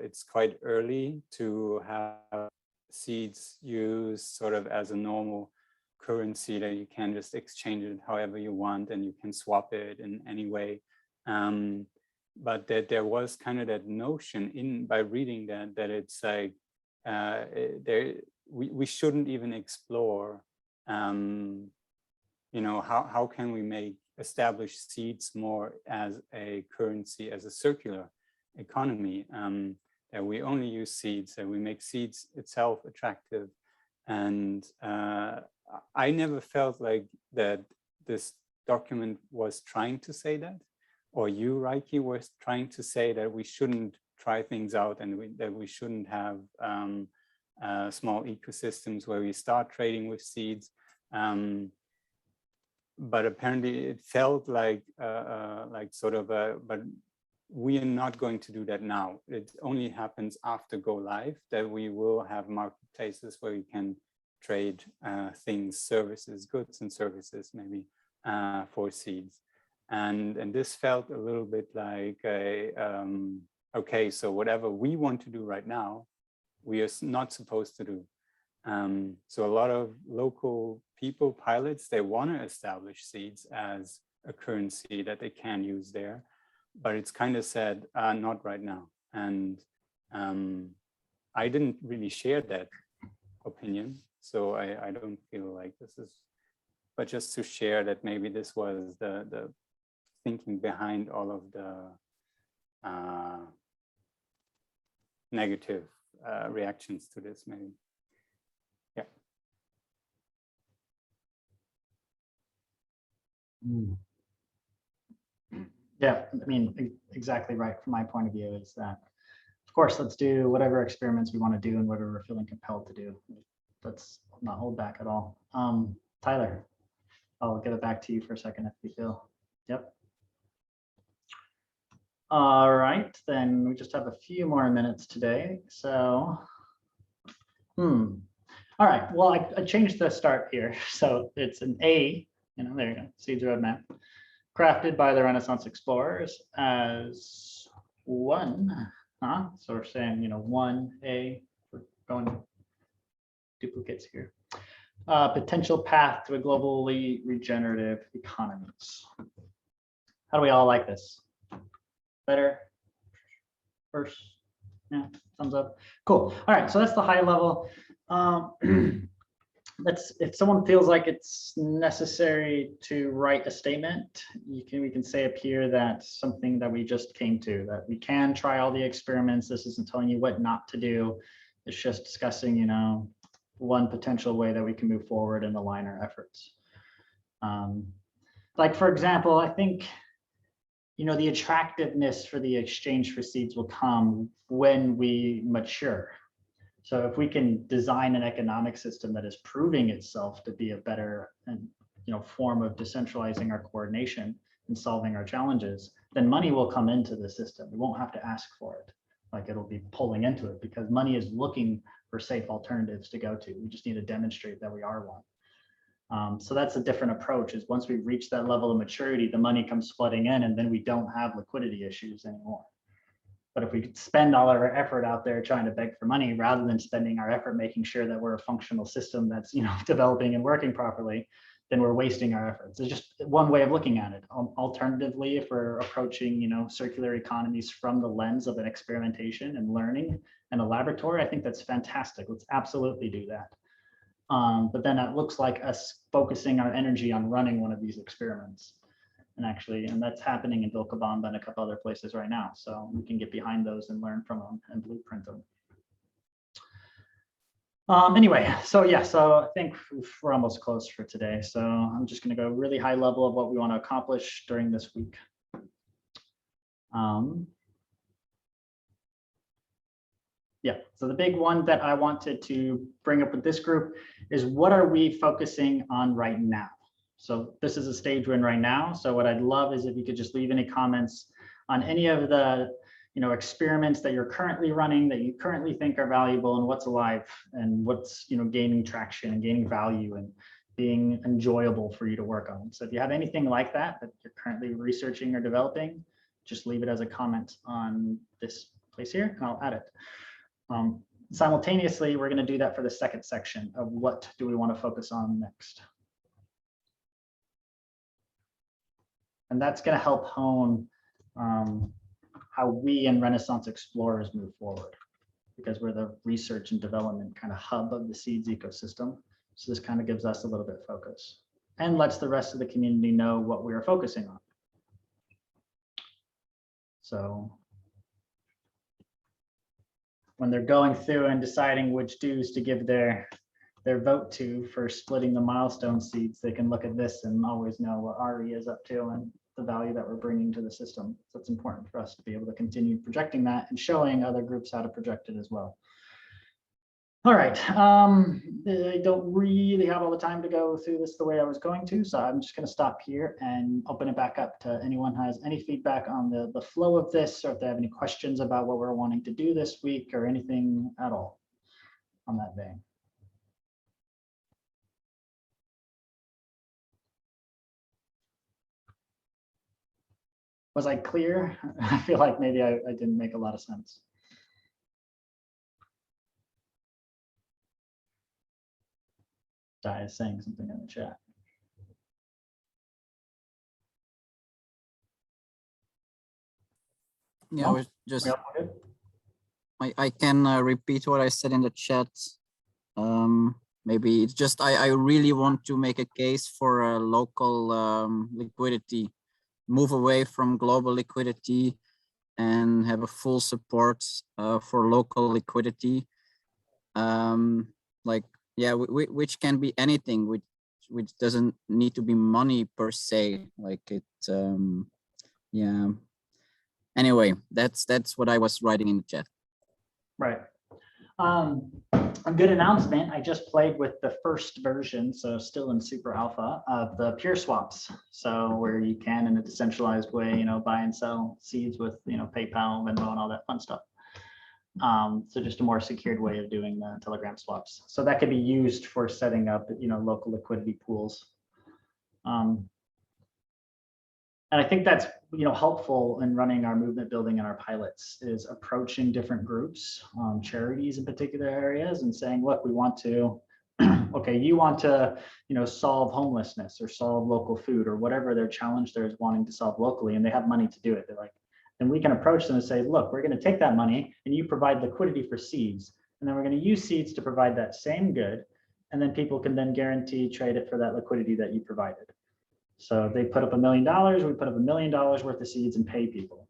it's quite early to have seeds used sort of as a normal currency, that you can just exchange it however you want and you can swap it in any way. But that there was kind of that notion by reading that it's like we shouldn't even explore, how can we establish seeds more as a currency, as a circular economy, that we only use seeds, that we make seeds itself attractive. And I never felt like that this document was trying to say that, or you, Reiki, was trying to say that we shouldn't try things out, and that we shouldn't have small ecosystems where we start trading with seeds. But apparently it felt like sort of but we are not going to do that now. It only happens after go live, that we will have marketplaces where we can trade things, services, goods and services, maybe for seeds. And this felt a little bit like okay, so whatever we want to do right now, we are not supposed to do. So a lot of local people, pilots, they want to establish seeds as a currency that they can use there, but it's kind of said, not right now. And I didn't really share that opinion, so I don't feel like this is, but just to share that maybe this was the thinking behind all of negative reactions to this, maybe. Yeah. Yeah, I mean, exactly right. From my point of view is that, of course, let's do whatever experiments we want to do and whatever we're feeling compelled to do. Let's not hold back at all. Tyler, I'll give it back to you for a second if you feel. Yep. All right, then we just have a few more minutes today. So, all right, well, I changed the start here. So it's an A, there you go, Seeds Roadmap, crafted by the Renaissance explorers as one, so we're saying, 1A, we're going duplicates here. Potential path to a globally regenerative economies. How do we all like this? Better? Worse? Yeah, thumbs up. Cool. All right, so that's the high level. If someone feels like it's necessary to write a statement, we can say up here that something that we just came to, that we can try all the experiments. This isn't telling you what not to do. It's just discussing, one potential way that we can move forward and align our efforts. Like, for example, I think, the attractiveness for the exchange for seeds will come when we mature. So if we can design an economic system that is proving itself to be a better form of decentralizing our coordination and solving our challenges, then money will come into the system. We won't have to ask for it. Like, it'll be pulling into it because money is looking for safe alternatives to go to. We just need to demonstrate that we are one. So that's a different approach, is once we reach that level of maturity, the money comes flooding in and then we don't have liquidity issues anymore. But if we could spend all of our effort out there trying to beg for money rather than spending our effort making sure that we're a functional system that's developing and working properly, then we're wasting our efforts. It's just one way of looking at it. Alternatively, if we're approaching circular economies from the lens of an experimentation and learning and a laboratory, I think that's fantastic. Let's absolutely do that. But then it looks like us focusing our energy on running one of these experiments. And that's happening in Vilcabamba and a couple other places right now. So we can get behind those and learn from them and blueprint them. Anyway, so I think we're almost close for today. So I'm just going to go really high level of what we want to accomplish during this week. So the big one that I wanted to bring up with this group is, what are we focusing on right now? So this is a stage we're in right now. So what I'd love is if you could just leave any comments on any of the experiments that you're currently running, that you currently think are valuable, and what's alive and what's gaining traction and gaining value and being enjoyable for you to work on. So if you have anything like that you're currently researching or developing, just leave it as a comment on this place here and I'll add it. Simultaneously, we're going to do that for the second section of what do we want to focus on next. And that's going to help hone how we and Renaissance explorers move forward, because we're the research and development kind of hub of the seeds ecosystem. So this kind of gives us a little bit of focus and lets the rest of the community know what we are focusing on. So when they're going through and deciding which dues to give their vote to for splitting the milestone seeds, they can look at this and always know what RE is up to and the value that we're bringing to the system. So it's important for us to be able to continue projecting that and showing other groups how to project it as well. All right, I don't really have all the time to go through this the way I was going to, so I'm just going to stop here and open it back up to anyone who has any feedback on the flow of this, or if they have any questions about what we're wanting to do this week or anything at all on that vein. Was I clear? I feel like maybe I didn't make a lot of sense. Di is saying something in the chat. Yeah, No? I was just, We all good? I can repeat what I said in the chat. Maybe it's just, I really want to make a case for a local liquidity, move away from global liquidity and have a full support for local liquidity. Like, yeah, which can be anything, which doesn't need to be money per se. Like it, yeah. Anyway, that's what I was writing in the chat. Right. A good announcement. I just played with the first version, so still in super alpha, of the pure swaps. So where you can, in a decentralized way, you know, buy and sell seeds with, you know, PayPal, Venmo, and all that fun stuff. So just a more secured way of doing the Telegram swaps. So that could be used for setting up, you know, local liquidity pools. And I think that's, you know, helpful in running our movement building and our pilots, is approaching different groups, charities in particular areas, and saying, look, we want to, okay, you want to, you know, solve homelessness or solve local food or whatever their challenge they're wanting to solve locally, and they have money to do it. They're like, then we can approach them and say, look, we're going to take that money and you provide liquidity for seeds, and then we're going to use seeds to provide that same good, and then people can then guarantee trade it for that liquidity that you provided. So they put up $1 million, we put up $1 million worth of seeds and pay people.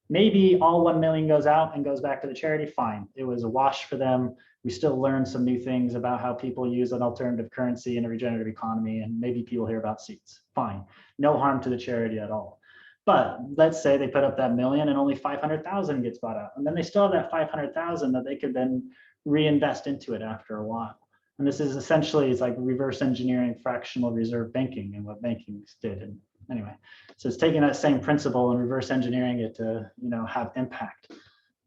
Maybe all 1 million goes out and goes back to the charity, fine. It was a wash for them. We still learned some new things about how people use an alternative currency in a regenerative economy, and maybe people hear about seeds, fine. No harm to the charity at all. But let's say they put up that million and only 500,000 gets bought out. And then they still have that 500,000 that they could then reinvest into it after a while. And this is essentially, it's like reverse engineering fractional reserve banking and what banking did. And anyway, so it's taking that same principle and reverse engineering it to, you know, have impact.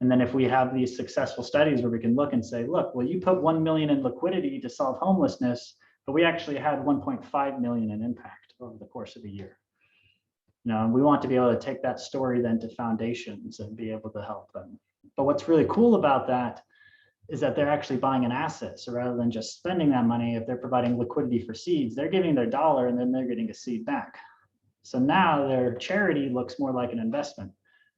And then if we have these successful studies where we can look and say, look, well, you put 1 million in liquidity to solve homelessness, but we actually had 1.5 million in impact over the course of a year. You know, and we want to be able to take that story then to foundations and be able to help them. But what's really cool about that is that they're actually buying an asset. So rather than just spending that money, if they're providing liquidity for seeds, they're giving their dollar and then they're getting a seed back. So now their charity looks more like an investment.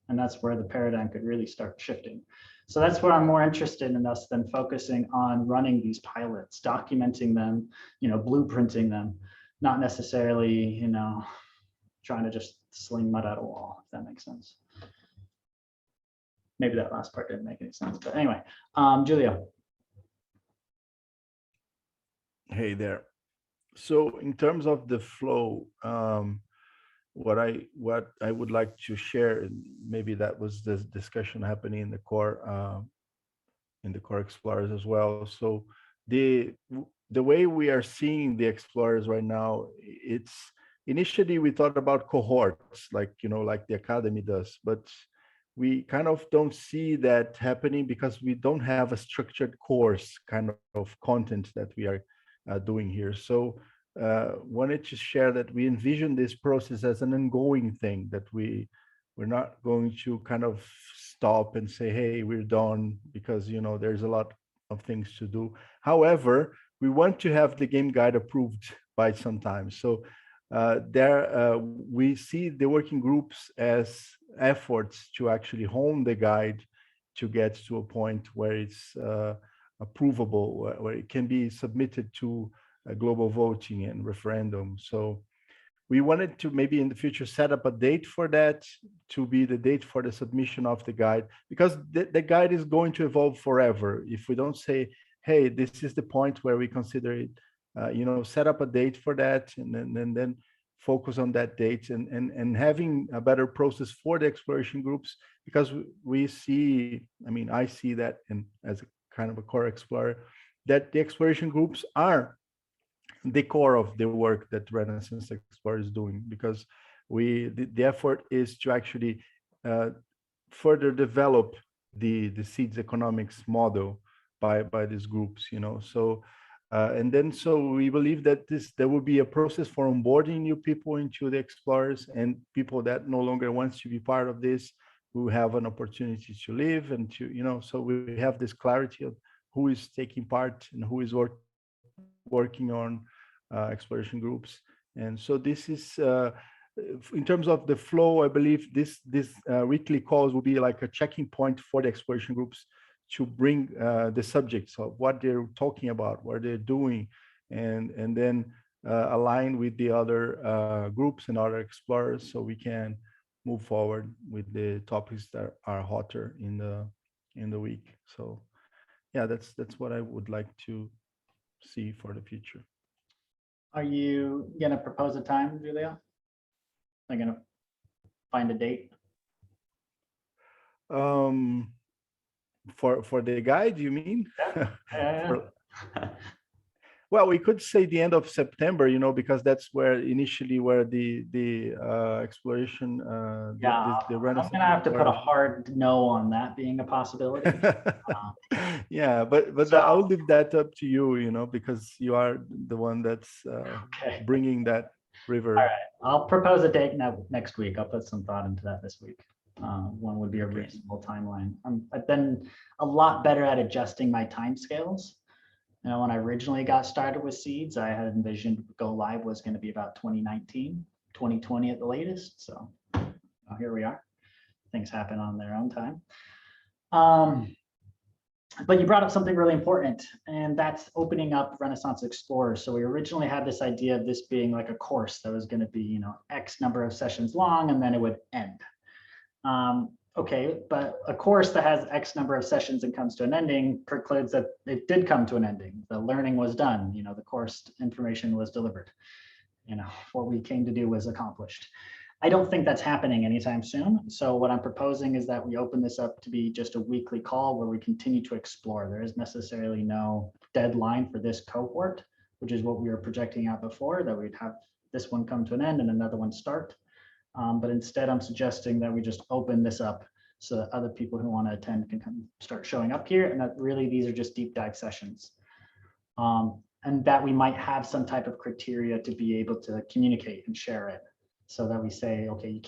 And that's where the paradigm could really start shifting. So that's where I'm more interested in us than focusing on running these pilots, documenting them, you know, blueprinting them, not necessarily, you know, trying to just sling mud at a wall, if that makes sense. Maybe that last part didn't make any sense, but anyway, Julio. Hey there. So in terms of the flow, what I would like to share, and maybe that was the discussion happening in the core explorers as well. So the way we are seeing the explorers right now, it's initially we thought about cohorts, like, you know, like the academy does, but we kind of don't see that happening because we don't have a structured course kind of content that we are doing here. So wanted to share that we envision this process as an ongoing thing, that we're not going to kind of stop and say, hey, we're done, because, you know, there's a lot of things to do. However, we want to have the game guide approved by some time. So we see the working groups as efforts to actually hone the guide to get to a point where it's approvable, where it can be submitted to global voting and referendum. So we wanted to maybe in the future set up a date for that, to be the date for the submission of the guide, because the guide is going to evolve forever. If we don't say, hey, this is the point where we consider it, you know, set up a date for that, and then focus on that date, and having a better process for the exploration groups, because we see, I mean, I see that as a kind of a core explorer, that the exploration groups are the core of the work that Renaissance Explorer is doing, because the effort is to actually further develop the seeds economics model by these groups, you know. So and then so we believe that there will be a process for onboarding new people into the explorers, and people that no longer wants to be part of this will have an opportunity to live and to, you know, so we have this clarity of who is taking part and who is working on exploration groups. And so this is in terms of the flow, I believe this weekly calls will be like a checking point for the exploration groups to bring the subjects of what they're talking about, what they're doing, and then align with the other groups and other explorers, so we can move forward with the topics that are hotter in the week. So yeah, that's what I would like to see for the future. Are you gonna propose a time, Julia? Are you gonna find a date? For the guide, you mean? Yeah. Well, we could say the end of September, because that's where initially where the exploration, Yeah, the I'm Renaissance gonna have to put a exploration. hard no on that being a possibility. Yeah, but I'll leave that up to you, because you are the one that's Okay. bringing that river. All right, I'll propose a date next week. I'll put some thought into that this week. When would be a Okay. reasonable timeline? I've been a lot better at adjusting my timescales. When I originally got started with Seeds, I had envisioned go live was going to be about 2019, 2020 at the latest. So here we are. Things happen on their own time. But you brought up something really important, and that's opening up Renaissance Explorers. So we originally had this idea of this being like a course that was going to be, X number of sessions long, and then it would end. Okay, but a course that has X number of sessions and comes to an ending precludes that it did come to an ending. The learning was done, the course information was delivered. What we came to do was accomplished. I don't think that's happening anytime soon. So what I'm proposing is that we open this up to be just a weekly call where we continue to explore. There is necessarily no deadline for this cohort, which is what we were projecting out before, that we'd have this one come to an end and another one start. But instead, I'm suggesting that we just open this up so that other people who want to attend can come start showing up here, and that really these are just deep dive sessions. And that we might have some type of criteria to be able to communicate and share it, so that we say, okay, you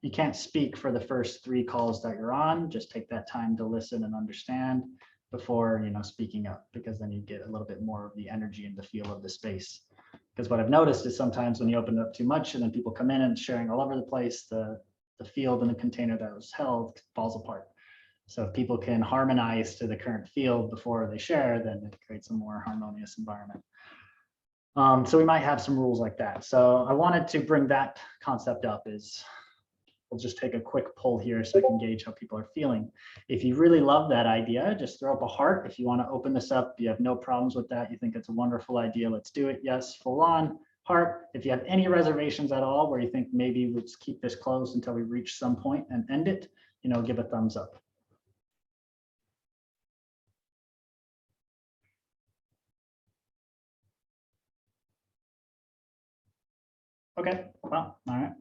can't speak for the first 3 calls that you're on. Just take that time to listen and understand before speaking up, because then you get a little bit more of the energy and the feel of the space. Because what I've noticed is sometimes when you open it up too much and then people come in and sharing all over the place, the field and the container that was held falls apart. So if people can harmonize to the current field before they share, then it creates a more harmonious environment. So we might have some rules like that. So I wanted to bring that concept up. We'll just take a quick poll here so I can gauge how people are feeling. If you really love that idea, just throw up a heart. If you want to open this up, you have no problems with that, you think it's a wonderful idea, let's do it. Yes, full on, heart. If you have any reservations at all where you think maybe we'll just keep this closed until we reach some point and end it, give a thumbs up. Okay, well, all right.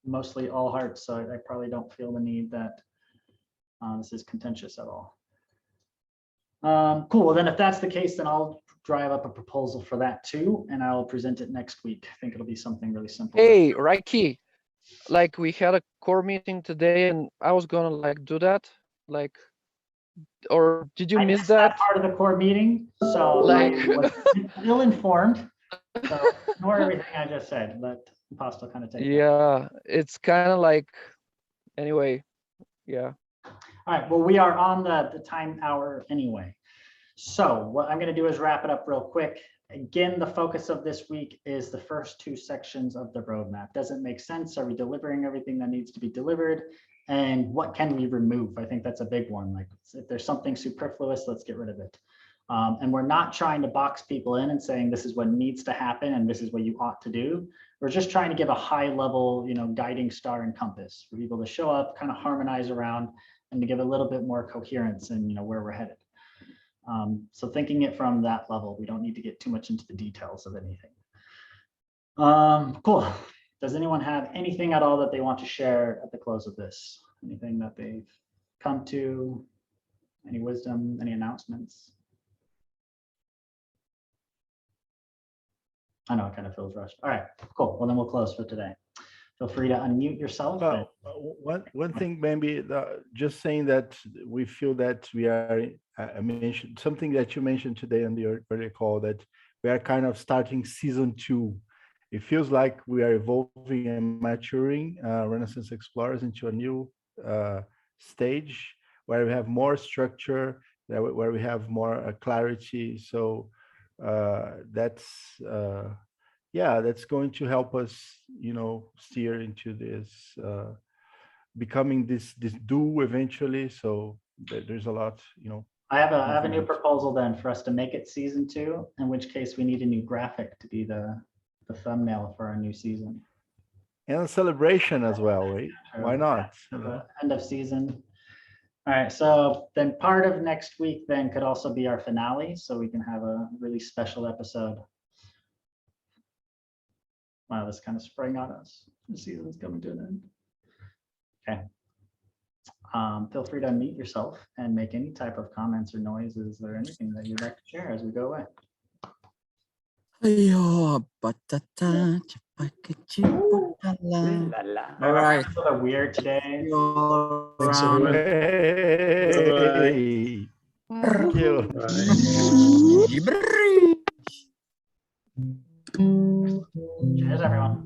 Mostly all hearts, so I probably don't feel the need that this is contentious at all. Cool, well then if that's the case, then I'll drive up a proposal for that too, and I'll present it next week. I think it'll be something really simple. Hey, Reiki, like we had a core meeting today and I was gonna do that, or did you miss that? Part of the core meeting, so I was ill-informed. So ignore everything I just said. Let Apostle kind of take that. It's kind of anyway, yeah. All right, well, we are on the time hour anyway. So what I'm going to do is wrap it up real quick. Again, the focus of this week is the first 2 sections of the roadmap. Does it make sense? Are we delivering everything that needs to be delivered? And what can we remove? I think that's a big one. If there's something superfluous, let's get rid of it. And we're not trying to box people in and saying this is what needs to happen and this is what you ought to do. We're just trying to give a high level, guiding star and compass for people to show up, kind of harmonize around, and to give a little bit more coherence in where we're headed. So thinking it from that level, we don't need to get too much into the details of anything. Cool. Does anyone have anything at all that they want to share at the close of this? Anything that they've come to? Any wisdom, any announcements? I know it kind of feels rushed. All right, cool. Well, then we'll close for today. Feel free to unmute yourself. One thing, maybe just saying that we feel that we are, I mentioned something that you mentioned today on the earlier call, that we are kind of starting season 2. It feels like we are evolving and maturing Renaissance Explorers into a new stage where we have more structure, where we have more clarity. So that's yeah, that's going to help us, steer into this, becoming this do eventually. So there's a lot, I have a new improvements. proposal then for us to make it season 2, in which case we need a new graphic to be the thumbnail for our new season. And a celebration as well, right? Why not? The end of season. All right, so then part of next week then could also be our finale, so we can have a really special episode. Wow, this kind of sprang on us. The season's coming to an end. Okay. Feel free to unmute yourself and make any type of comments or noises or anything that you'd like to share as we go away. Ayo, batata, cepat kecil putala. All right. Sort of weird today. Thanks, everyone. Hey. Thank you. Cheers, everyone.